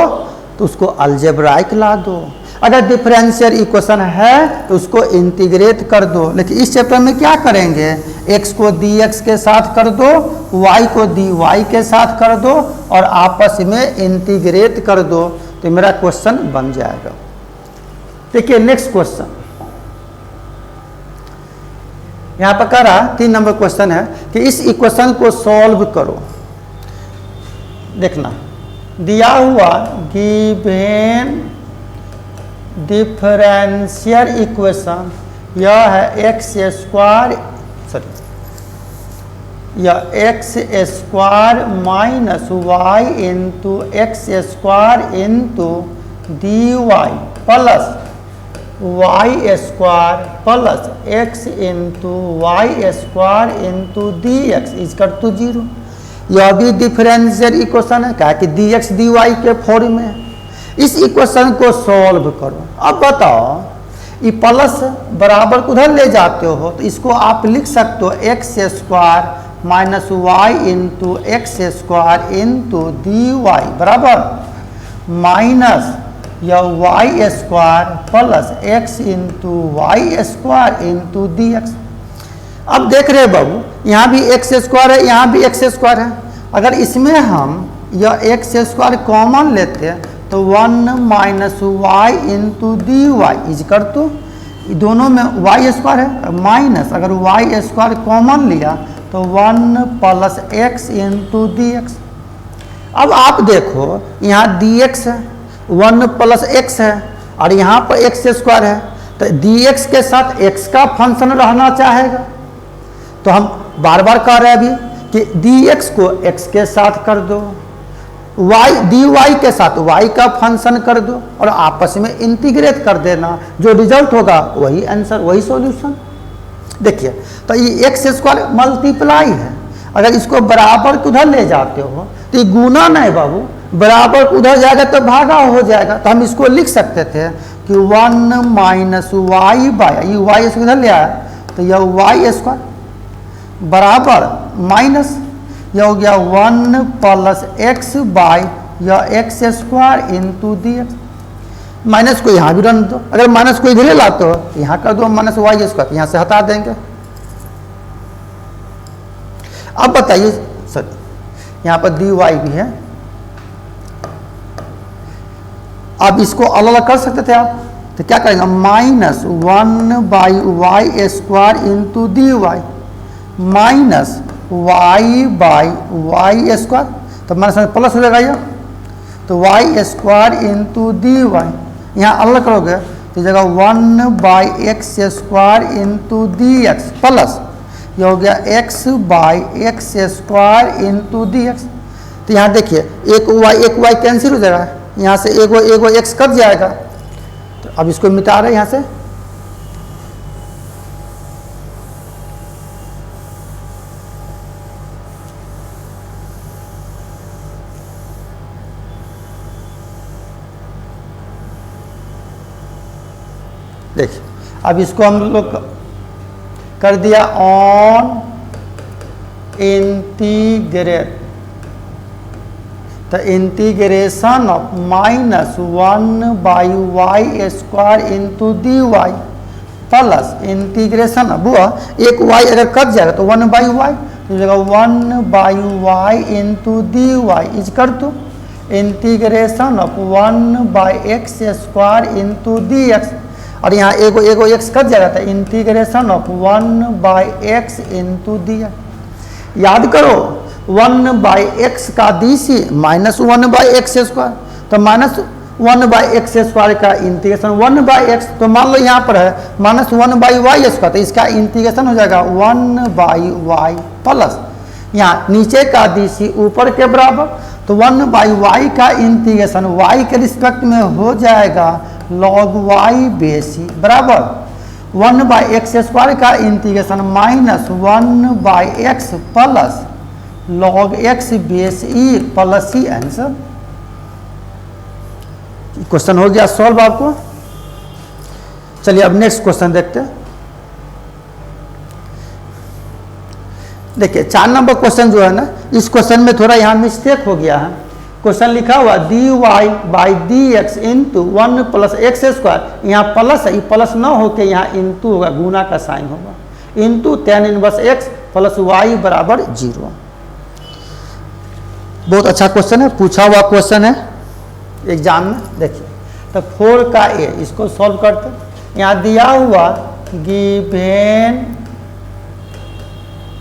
तो उसको अलजेब्राइक ला दो, अगर डिफरेंशियल इक्वेशन है तो उसको इंटीग्रेट कर दो। लेकिन इस चैप्टर में क्या करेंगे, x को dx के साथ कर दो, y को dy के साथ कर दो और आपस में इंटीग्रेट कर दो, तो मेरा क्वेश्चन बन जाएगा। देखिए नेक्स्ट क्वेश्चन यहां पर कह रहा 3 नंबर क्वेश्चन है कि इस इक्वेशन को सॉल्व करो। देखना दिया हुआ गिवन डिफरेंशियल इक्वेशन यह है x square x square minus y into x square into D y plus Y square plus x into y square into D x is equal to 0। यह भी डिफरेंशियल इक्वेशन है, क्या कि डी एक्स डी वाई के form में है। इस equation को सॉल्व करो। अब बताओ ये प्लस बराबर उधर ले जाते हो तो इसको आप लिख सकते हो x square minus y into x square into D Y बराबर माइनस या y square plus x into y square into D x. अब देख रहे बाबू यहाँ भी एक्स स्क्वायर है, यहाँ भी एक्स स्क्वायर है। अगर इसमें हम यह एक्स स्क्वायर कॉमन लेते हैं तो 1 minus y into D y is equal तो दोनों में वाई स्क्वायर है माइनस अगर वाई स्क्वायर कॉमन लिया तो 1 plus x into D x. अब आप देखो यहाँ डी एक्स है 1 प्लस एक्स है और यहाँ पर एक्स स्क्वायर है, तो डी एक्स के साथ एक्स का फंक्शन रहना चाहेगा। तो हम बार बार कह रहे हैं अभी कि डी एक्स को एक्स के साथ कर दो, वाई डी वाई के साथ वाई का फंक्शन कर दो और आपस में इंटीग्रेट कर देना, जो रिजल्ट होगा वही आंसर वही सॉल्यूशन। देखिए तो ये एक्स स्क्वायर मल्टीप्लाई है, अगर इसको बराबर उधर ले जाते हो तो ये गुना नहीं बाबू, बराबर उधर जाएगा तो भागा हो जाएगा। तो हम इसको लिख सकते थे कि 1 माइनस वाई बाई, ये वाई इसको इधर ले आया तो यह वाई स्क्वायर बराबर माइनस यह हो गया 1 प्लस एक्स बाई या x square into D x. Minus को यहाँ भी रन दो, अगर माइनस को इधर लाते हो तो यहाँ कर दो माइनस वाई स्क्वायर, यहाँ से हटा देंगे। अब बताइए सर यहाँ पर डी वाई भी है, अब इसको अलग अलग कर सकते थे आप, तो क्या करेंगे minus 1 by y square into D y minus y by y square, तो माइनस प्लस हो जाएगा ये, तो y square into D y यहाँ अलग करोगे तो जगह 1 by x square into D x plus ये हो गया x by x square into D x. तो यहाँ देखिए एक वाई कैंसिल हो जाएगा, यहाँ से एगो एक्स कट जाएगा। तो अब इसको मिटा रहे हैं यहाँ से, देखिए अब इसको हम लोग कर दिया ऑन इंटीग्रेट, तो integration of minus 1 by y square into D y plus integration अब एक वाई अगर कट जाएगा तो 1 बाई वाई तो जगह 1 by y into D y is equal दो integration of 1 by x square into D x और यहाँ एगो एक्स कट जाएगा था integration of 1 by x into D x. याद करो 1 बाई एक्स का d c minus 1 by x square, तो माइनस 1 बाई एक्स स्क्वायर का इंटीग्रेशन 1 बाई एक्स, तो मान लो यहाँ पर है माइनस 1 बाई वाई स्क्वायर, तो इसका इंटीग्रेशन हो जाएगा 1 बाई वाई प्लस यहाँ नीचे का डी सी ऊपर के बराबर, तो 1 बाई वाई का इंटीग्रेशन वाई के रिस्पेक्ट में हो जाएगा लॉग वाई बेसी बराबर 1 बाई एक्स स्क्वायर का integration minus 1 by x plus log x base e plus c. Answer question हो गया सॉल्व आपको। चलिए अब नेक्स्ट क्वेश्चन देखते हैं। देखिए 4 नंबर क्वेश्चन जो है ना, इस क्वेश्चन में थोड़ा यहाँ मिस्टेक हो गया है। क्वेश्चन लिखा हुआ dy by d x into 1 plus x square, यहाँ प्लस है, ये प्लस ना होके यहाँ इंटू होगा, गुना का साइन होगा, into tan inverse x plus y बराबर 0। बहुत अच्छा क्वेश्चन है, पूछा हुआ क्वेश्चन है एग्जाम में। देखिए तो 4 का ए, इसको सॉल्व करते। यहाँ दिया हुआ given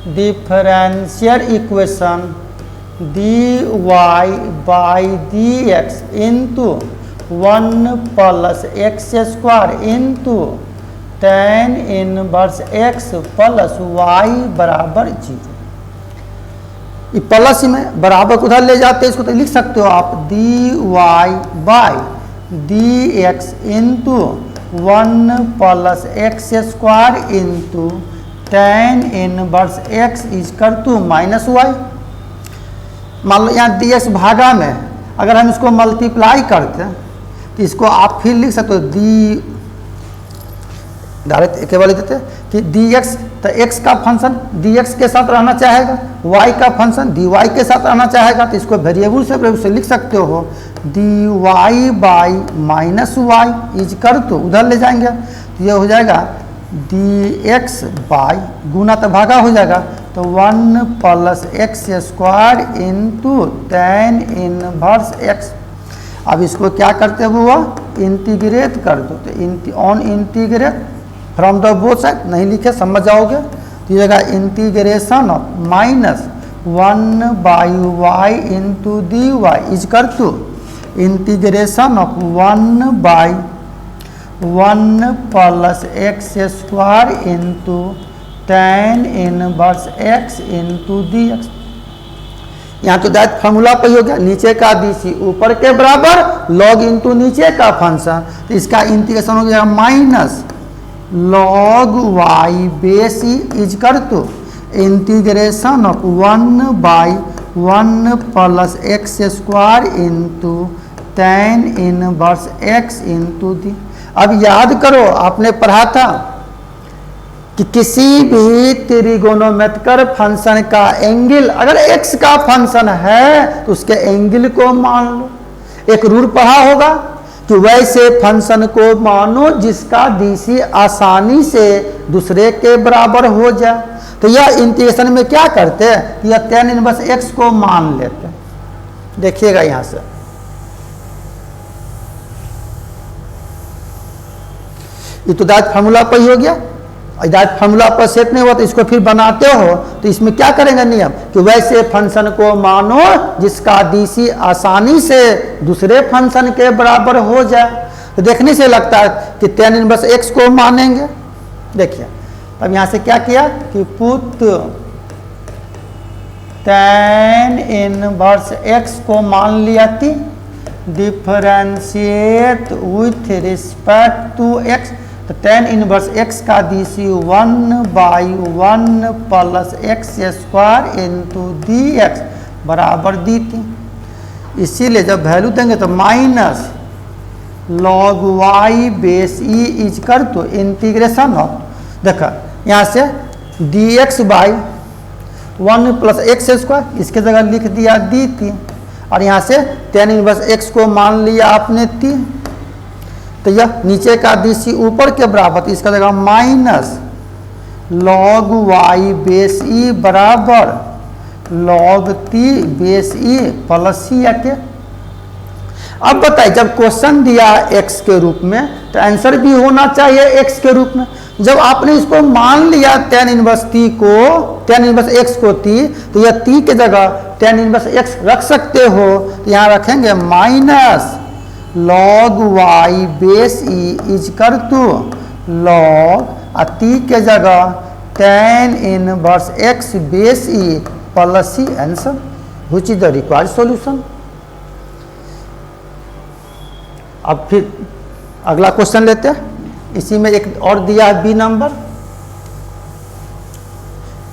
differential equation dy by d x into 1 plus x square into tan inverse x plus y बराबर 0। ये प्लस में बराबर उधर ले जाते हैं, इसको तो लिख सकते हो आप dy by d x into 1 plus x square into tan inverse x is equal to minus y. मान लो यहाँ डी एक्स भागा में अगर हम इसको मल्टीप्लाई करते हैं तो इसको आप फिर लिख सकते हो डी, डायरेक्ट केवल देते हैं कि डी एक्स, तो एक्स का फंक्शन डी एक्स के साथ रहना चाहेगा, वाई का फंक्शन डी वाई के साथ रहना चाहेगा, तो इसको वेरिएबल से लिख सकते हो d y by minus y is equal to, उधर ले जाएंगे तो ये हो जाएगा डी एक्स बाई, गुना तो भागा हो जाएगा, तो 1 plus x square into tan inverse x. अब इसको क्या करते हुआ इंटीग्रेट कर दो, तो on integrate from the both side, नहीं लिखे समझ जाओगे, तो ये जगह integration of minus 1 by y into D y is equal to integration of 1 by 1 plus x square into tan inverse x into D x. यहाँ तो डायरेक्ट फॉर्मूला पर ही हो गया, नीचे का डी सी ऊपर के बराबर लॉग इंटू नीचे का फंक्शन, तो इसका इंटीग्रेशन हो गया minus log y base e is equal to integration of 1 by 1 plus x square into tan inverse x into d. अब याद करो आपने पढ़ा था कि किसी भी त्रिगोनोमेट्रिकल फंक्शन का एंगल अगर x का फंक्शन है तो उसके एंगल को मान लो। एक रूल पढ़ा होगा कि वैसे फंक्शन को मानो जिसका डीसी आसानी से दूसरे के बराबर हो जाए। तो यह इंटीग्रेशन में क्या करते हैं कि यह tan इनवर्स x को मान लेते हैं। देखिएगा यहां से ये तो डायरेक्ट फार्मूला पर ही हो गया, डायरेक्ट फार्मूला पर सेट नहीं हुआ तो इसको फिर बनाते हो तो इसमें क्या करेंगे नियम कि वैसे फंक्शन को मानो जिसका डीसी आसानी से दूसरे फंक्शन के बराबर हो जाए। तो देखने से लगता है कि tan इनवर्स x को मानेंगे। देखिए अब यहां से क्या किया कि पुट tan इनवर्स x को मान लिया थी, differentiate with respect to x, तो tan इनवर्स x का DC 1 by 1 plus x square into D x बराबर डी टी। इसीलिए जब वैल्यू देंगे तो minus log y base e is equal तो इंटीग्रेशन ऑफ, देखा यहाँ से d x by 1 plus x square, इसके जगह लिख दिया डी टी, और यहाँ से tan इनवर्स x को मान लिया आपने t, तो यह नीचे का डीसी ऊपर के बराबर, तो इसका जगह minus log y base e बराबर log t base e plus c के। अब बताइए जब क्वेश्चन दिया x के रूप में तो आंसर भी होना चाहिए x के रूप में। जब आपने इसको मान लिया tan इनवर्स t को, tan इनवर्स x को t, तो यह t के जगह tan इनवर्स x रख सकते हो, तो यहाँ रखेंगे minus log y base e is कर टू लॉग t के जगह tan inverse x base e plus c, answer which is the required solution. अब फिर अगला क्वेश्चन लेते हैं, इसी में एक और दिया है बी नंबर।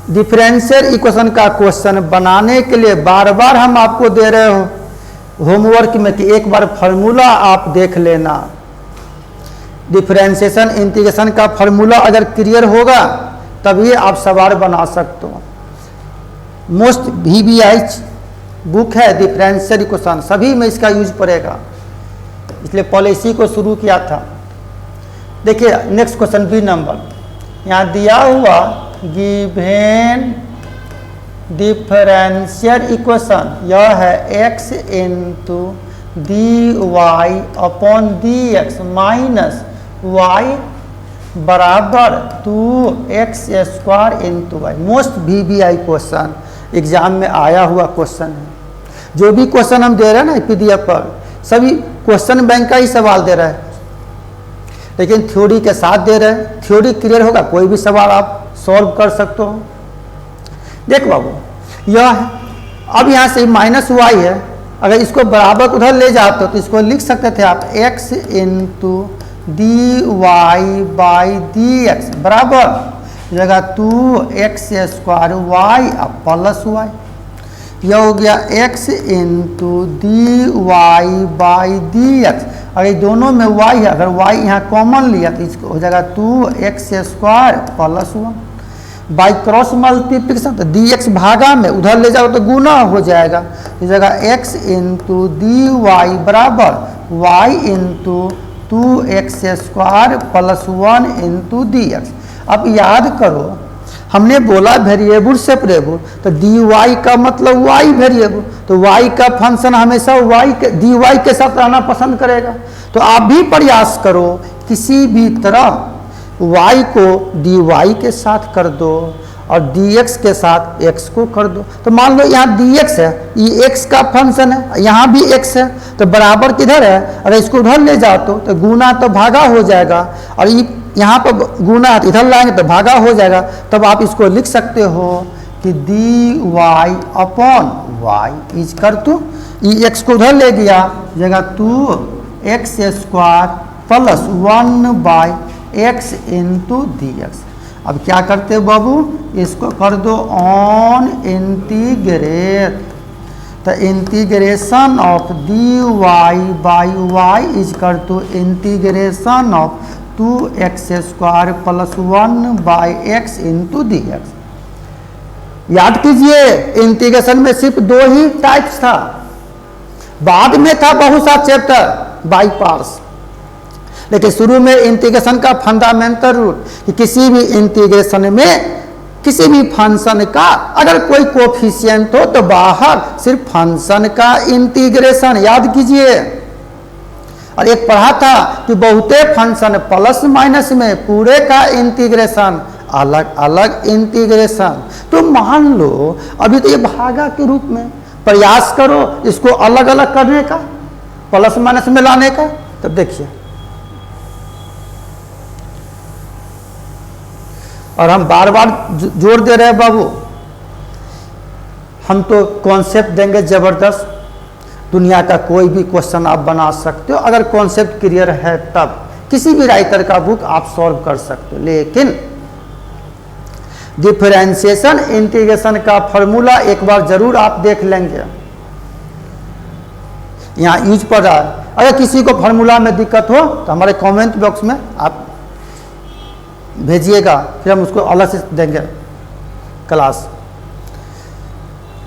डिफरेंशियल इक्वेशन का क्वेश्चन बनाने के लिए बार बार हम आपको दे रहे हो होमवर्क में कि एक बार फार्मूला आप देख लेना। डिफरेंशिएशन इंटीग्रेशन का फार्मूला अगर क्लियर होगा तभी आप सवाल बना सकते हो। मोस्ट VBI बुक है डिफरेंशियल इक्वेशन, सभी में इसका यूज पड़ेगा, इसलिए पॉलिसी को शुरू किया था। देखिए नेक्स्ट क्वेश्चन बी नंबर, यहाँ दिया हुआ गिवेन डिफरेंशियल इक्वेशन यह है x into dy upon dx minus y बराबर 2x² into y. Most VBI question exam में आया हुआ क्वेश्चन है। जो भी क्वेश्चन हम दे रहे हैं ना PDF पर, सभी क्वेश्चन बैंक का ही सवाल दे रहे हैं, लेकिन थ्योरी के साथ दे रहे हैं। थ्योरी क्लियर होगा कोई भी सवाल आप सॉल्व कर सकते हो। देख बाबू, यह है, अब यहाँ से माइनस y है, अगर इसको बराबर उधर ले जाते हो तो इसको लिख सकते थे आप x into dy by dx बराबर जगह 2x² y अब प्लस y। यह हो गया x into dy by dx, अगर दोनों में y है, अगर y यहाँ कॉमन लिया तो इसको हो जाएगा 2x² plus 1 by cross multiplication, तो dx भागा में उधर ले जाओ तो गुना हो जाएगा, इस जगह x इंटू dy बराबर y into 2x² plus 1 into dx। अब याद करो हमने बोला वेरिएबल सेपरेबल, तो dy का मतलब y वेरिएबल, तो y का फंक्शन हमेशा dy के साथ रहना पसंद करेगा। तो आप भी प्रयास करो किसी भी तरह y को dy के साथ कर दो और dx के साथ x को कर दो। तो मान लो यहाँ dx है, ये x का फंक्शन है, यहाँ भी x है, तो बराबर किधर है, अगर इसको उधर ले जाओ तो गुना तो भागा हो जाएगा, और ये यहाँ पर गुना इधर लाएंगे तो भागा हो जाएगा। तब आप इसको लिख सकते हो कि dy अपॉन y इज कर टू, ये x को उधर ले गया जगह 2x² plus 1 by x into dx। अब क्या करते हो बाबू, इसको कर दो ऑन इंटीग्रेट, तो integration of dy by y is कर to integration of 2x² plus 1 by x into dx। याद कीजिए इंटीग्रेशन में सिर्फ दो ही टाइप्स था, बाद में था बहुत सा चैप्टर बाई पार्ट्स, लेकिन शुरू में इंटीग्रेशन का फंडामेंटल रूल कि किसी भी इंटीग्रेशन में किसी भी फंक्शन का अगर कोई कोफिशिएंट हो तो बाहर सिर्फ फंक्शन का इंटीग्रेशन, याद कीजिए। और एक पढ़ा था कि बहुते फंक्शन प्लस माइनस में पूरे का इंटीग्रेशन, अलग अलग इंटीग्रेशन। तो मान लो अभी तो ये भागा के रूप में, प्रयास करो इसको अलग अलग करने का, प्लस माइनस में लाने का। तब देखिए, और हम बार बार जोर दे रहे हैं बाबू, हम तो कॉन्सेप्ट देंगे जबरदस्त, दुनिया का कोई भी क्वेश्चन आप बना सकते हो अगर कॉन्सेप्ट क्लियर है, तब किसी भी राइटर का बुक आप सॉल्व कर सकते हो। लेकिन डिफरेंशिएशन इंटीग्रेशन का फॉर्मूला एक बार जरूर आप देख लेंगे, यहाँ यूज पड़ रहा है। अगर किसी को फॉर्मूला में दिक्कत हो तो हमारे कमेंट बॉक्स में आप भेजिएगा, फिर हम उसको अलग से देंगे क्लास।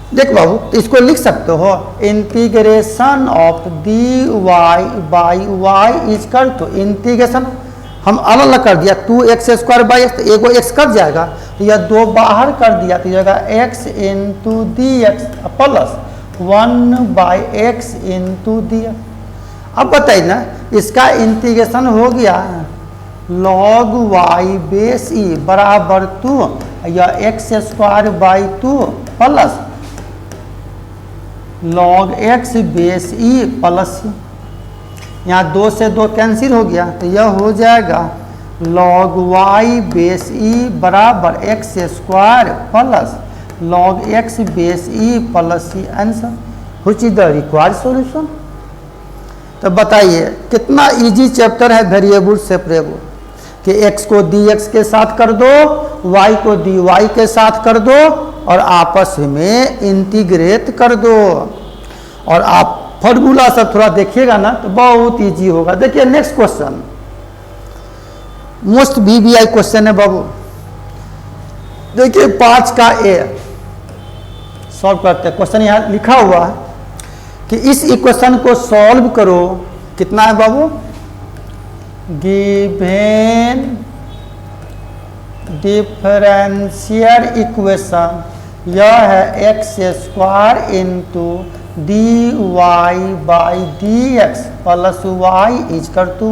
देख बाबू, तो इसको लिख सकते हो integration of dy by y is कर टू इंटीग्रेशन, हम अलग अलग कर दिया 2x² बाई x, तो एगो x कट जाएगा, तो यह 2 बाहर कर दिया तो जाएगा x into dx plus 1 by x into dx। अब बताइए ना, इसका इंटीग्रेशन हो गया log y बेस e बराबर 2 या x² by 2 plus log x base e plus e, यहाँ 2 से 2 कैंसिल हो गया, तो यह हो जाएगा log y बेस e बराबर x² plus log x base e plus e। Answer which is the required solution. तो बताइए कितना इजी चैप्टर है वेरिएबल सेपरेबल, कि x को dx के साथ कर दो, y को dy के साथ कर दो और आपस में इंटीग्रेट कर दो। और आप फॉर्मूला सब थोड़ा देखिएगा ना तो बहुत इजी होगा। देखिए next question most VBI question है बाबू। देखिए 5 का a, सॉल्व करते हैं। क्वेश्चन यहाँ लिखा हुआ है कि इस इक्वेशन को सॉल्व करो। कितना है बाबू? गिवेन डिफरेंशियल इक्वेशन यह है x² into dy by dx plus y is कर टू।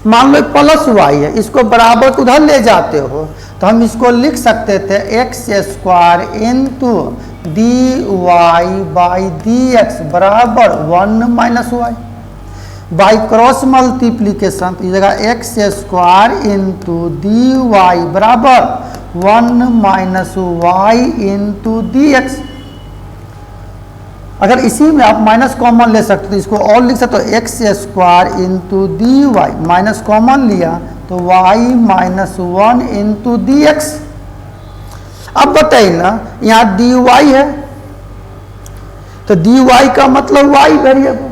मान लो प्लस वाई है, इसको बराबर को उधर ले जाते हो तो हम इसको लिख सकते थे x² into dy by dx बराबर 1 minus y. By cross multiplication तो जगह x² इंटू dy बराबर 1 माइनस वाई इंटू dx। अगर इसी में आप माइनस कॉमन ले सकते हो तो इसको और लिख सकते हो x² into dy, minus common लिया तो y माइनस 1 इंटू dx। अब बताइए ना, यहाँ dy है तो dy का मतलब y वेरिएबल,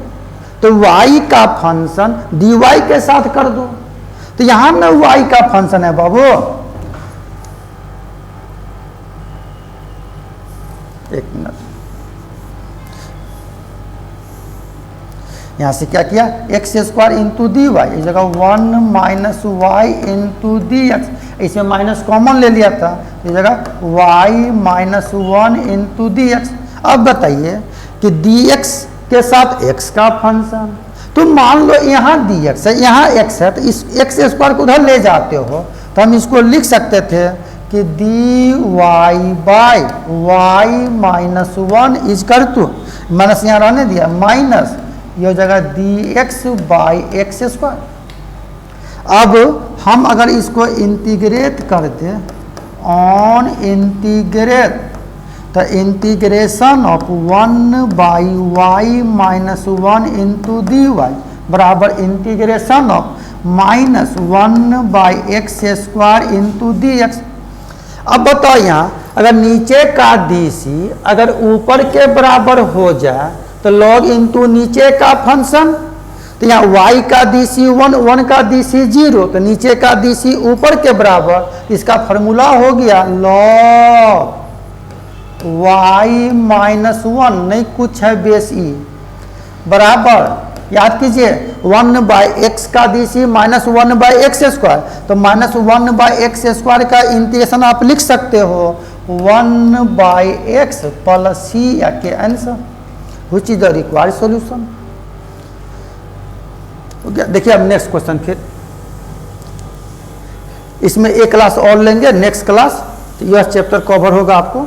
तो y का फंक्शन dy के साथ कर दो। तो यहाँ में y का फंक्शन है बाबू, एक मिनट, यहाँ से क्या किया x² इंटू dy इस जगह 1 माइनस वाई इंटू dx, इसमें माइनस कॉमन ले लिया था इस जगह y माइनस 1 इंटू dx। अब बताइए कि dx के साथ x का फंक्शन, तो मान लो यहाँ dx है यहाँ x है तो इस x² को उधर ले जाते हो तो हम इसको लिख सकते थे कि dy by y minus 1 is कर टू, माइनस यहाँ रहने दिया माइनस यह जगह dx बाई x²। अब हम अगर इसको इंटीग्रेट कर दे ऑन इंटीग्रेट तो integration of 1 by y minus 1 into dy बराबर integration of minus 1 by x² into dx। अब बताओ यहाँ अगर नीचे का dc अगर ऊपर के बराबर हो जाए तो log इंटू नीचे का फंक्शन, तो यहाँ y का dc 1 का dc 0 तो नीचे का dc ऊपर के बराबर, इसका फॉर्मूला हो गया log y माइनस 1 नहीं कुछ है बेस e बराबर, याद कीजिए 1 बाई एक्स का dc माइनस 1 बाई x², तो माइनस 1 बाई x² का इंटीग्रेशन आप लिख सकते हो 1 बाई एक्स प्लस c या के answer which is the required solution। देखिए अब नेक्स्ट क्वेश्चन, फिर इसमें एक क्लास और लेंगे नेक्स्ट क्लास, तो यह चैप्टर कवर होगा आपको।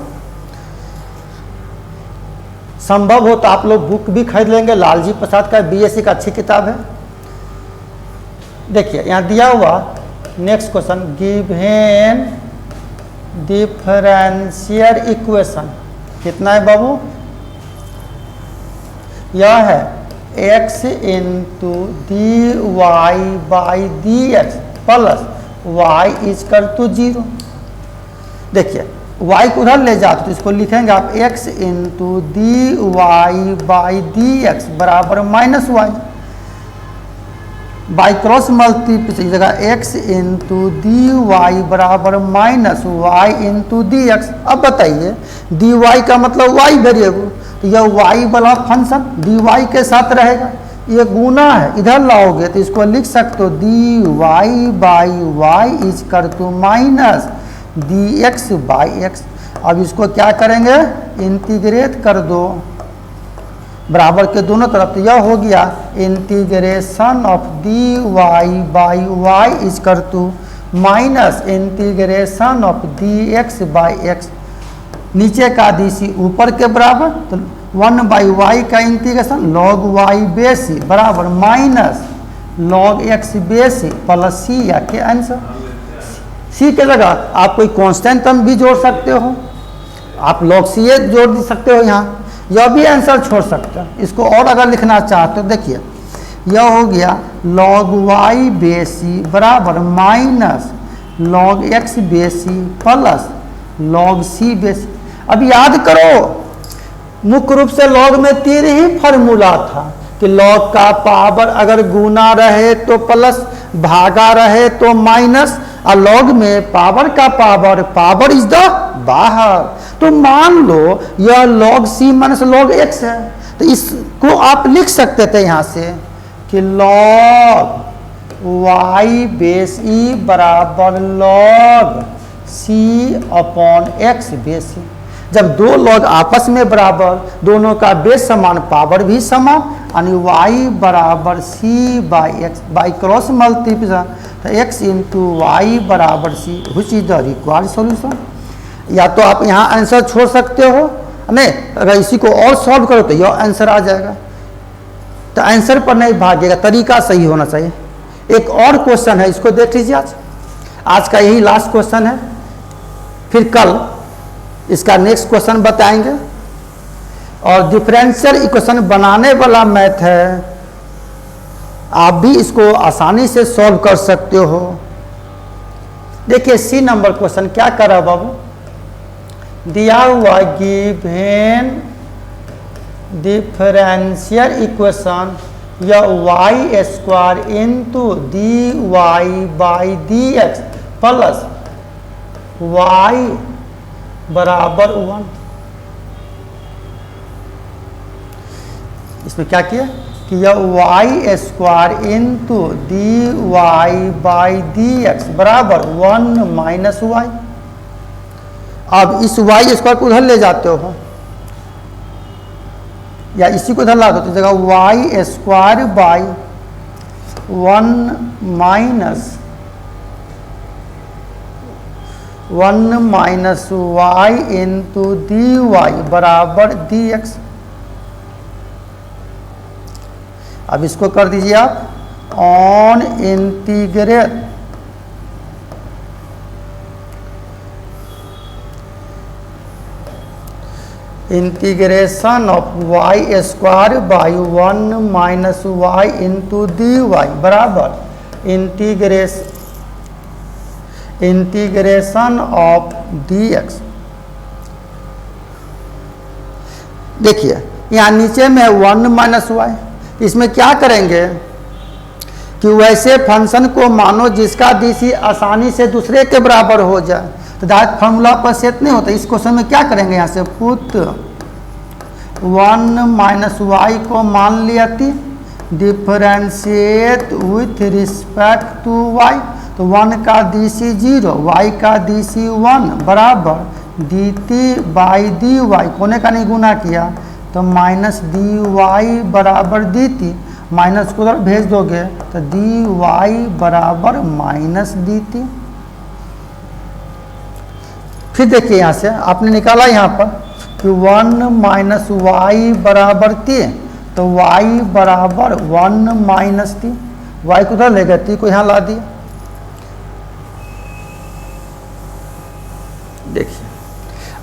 संभव हो तो आप लोग बुक भी खरीद लेंगे, लालजी प्रसाद का बीएससी का अच्छी किताब है। देखिए यहाँ दिया हुआ next question, given differential equation कितना है बाबू? यह है x into dy by dx plus y is कर टू 0। देखिए y को उधर ले जाते तो इसको लिखेंगे आप x into dy by dx बराबर minus y. By cross multiplication जगह x इंटू dy बराबर माइनस वाई इंटू dx। अब बताइए dy का मतलब y वेरिएबल, तो यह y वाला फंक्शन dy के साथ रहेगा, ये गुना है इधर लाओगे तो इसको लिख सकते हो dy बाई y इज कर to minus dx by x। अब इसको क्या करेंगे इंटीग्रेट कर दो बराबर के दोनों तरफ, तो यह हो गया integration of dy by y is कर to minus integration of dx by x। नीचे का dc ऊपर के बराबर तो 1 बाई वाई का इंटीग्रेशन log y बेसी बराबर minus log x base e plus c या के आंसर। c के जगह आप कोई कांस्टेंट टर्म भी जोड़ सकते हो, आप log c जोड़ सकते हो, यहाँ यह भी आंसर छोड़ सकते हो। इसको और अगर लिखना चाहते हो देखिए यह हो गया log y बेसी बराबर minus log x base e plus log c बेसी। अब याद करो मुख्य रूप से लॉग में 3 ही फॉर्मूला था कि लॉग का पावर अगर गुना रहे तो प्लस, भागा रहे तो माइनस, और लॉग में पावर का पावर इज द बाहर। तो मान लो यह log c minus log x है, तो इसको आप लिख सकते थे यहाँ से कि log y बेस e बराबर log c upon x base e। जब दो लॉग आपस में बराबर, दोनों का बेस समान, पावर भी समान, यानी y बराबर c by x, by cross multiplication, तो x इंटू वाई बराबर c, which is the required solution. या तो आप यहाँ आंसर छोड़ सकते हो, नहीं अगर इसी को और सॉल्व करो तो यह आंसर आ जाएगा। तो आंसर पर नहीं भागेगा, तरीका सही होना चाहिए। एक और क्वेश्चन है, इसको देख लीजिए। आज का यही लास्ट क्वेश्चन है, फिर कल इसका नेक्स्ट क्वेश्चन बताएंगे। और डिफरेंशियल इक्वेशन बनाने वाला मैथ है, आप भी इसको आसानी से सॉल्व कर सकते हो। देखिए सी नंबर क्वेश्चन क्या कर रहा बाबू, दिया हुआ गिवन डिफरेंशियल इक्वेशन या y square into D y by d x plus y बराबर 1। इसमें क्या किया कि यह y square into D y by d x बराबर 1 माइनस वाई। अब इस वाई स्क्वायर को उधर ले जाते हो या इसी को उधर ला दो, तो जगह y square by 1 minus y into D Y बराबर डी एक्स। अब इसको कर दीजिए आप on integration of y square by 1 minus y into D Y बराबर इंटीग्रेशन ऑफ डी एक्स। देखिए यहाँ नीचे में 1 माइनस वाई, इसमें क्या करेंगे कि वैसे फंक्शन को मानो जिसका डीसी आसानी से दूसरे के बराबर हो जाए, तो डायरेक्ट फार्मूला पर सेट नहीं होता। इस क्वेश्चन में क्या करेंगे, यहाँ से पुट 1 माइनस वाई को मान लिया थी, differentiate with respect to y, तो 1 का डीसी 0, y का डीसी 1 बराबर d t by d y, कोने का नहीं गुना किया तो माइनस डी वाई बराबर डी टी, माइनस को उधर भेज दोगे तो डी वाई बराबर माइनस डी टी। फिर देखिए यहाँ से आपने निकाला यहाँ पर कि 1 माइनस वाई बराबर टी, तो y बराबर 1 माइनस टी, वाई को उधर ले गए, टी को यहाँ ला दिए। देखिए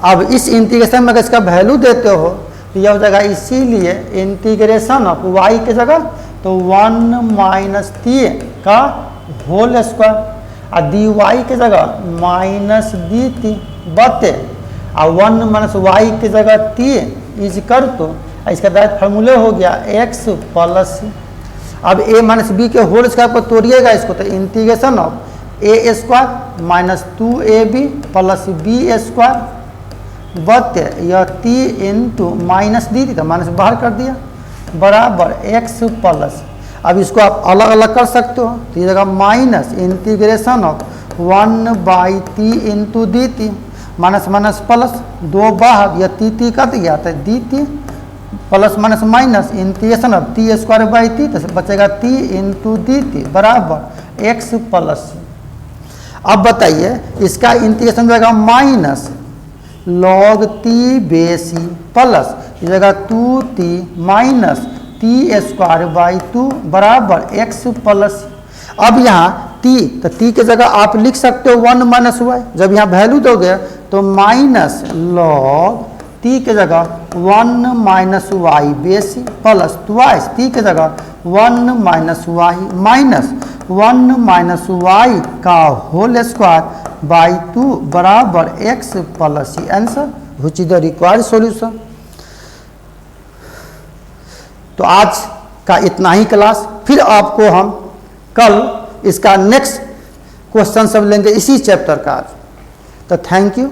अब इस इंटीग्रेशन में अगर इसका वैल्यू देते हो तो यह हो जाएगा, इसीलिए इंटीग्रेशन ऑफ y की जगह तो 1 माइनस टी का होल स्क्वायर और डी वाई की जगह माइनस डी टी बटे और 1 माइनस वाई की जगह टी इज कर, तो इसका डायरेक्ट फार्मूले हो गया x प्लस सी। अब a माइनस बी के होल स्क्वायर पर तोड़िएगा इसको, तो integration of a square minus 2ab plus b square बटे यह टी इंटू माइनस दी थी तो माइनस बाहर कर दिया बराबर x प्लस। अब इसको आप अलग अलग कर सकते हो, तो ये जगह minus integration of 1 by T into D t, minus minus plus 2 बाहर, यह टी कट गया तो D T plus minus minus integration of T square by T, तो बचेगा टी इंटू डी टी बराबर x प्लस। अब बताइए इसका इंटीग्रेशन जाएगा minus log t base e plus इस जगह 2t minus T square by 2 बराबर x प्लस। अब यहाँ t, तो t की जगह आप लिख सकते हो 1 माइनस वाई, जब यहाँ वैल्यू दोगे तो माइनस लॉग t की जगह 1 minus y base plus twice t की जगह 1 minus y minus 1 minus y का होल स्क्वायर बाई 2 बराबर x plus c. Answer which is the required solution. तो आज का इतना ही क्लास, फिर आपको हम कल इसका नेक्स्ट क्वेश्चन सब लेंगे इसी चैप्टर का। तो थैंक यू।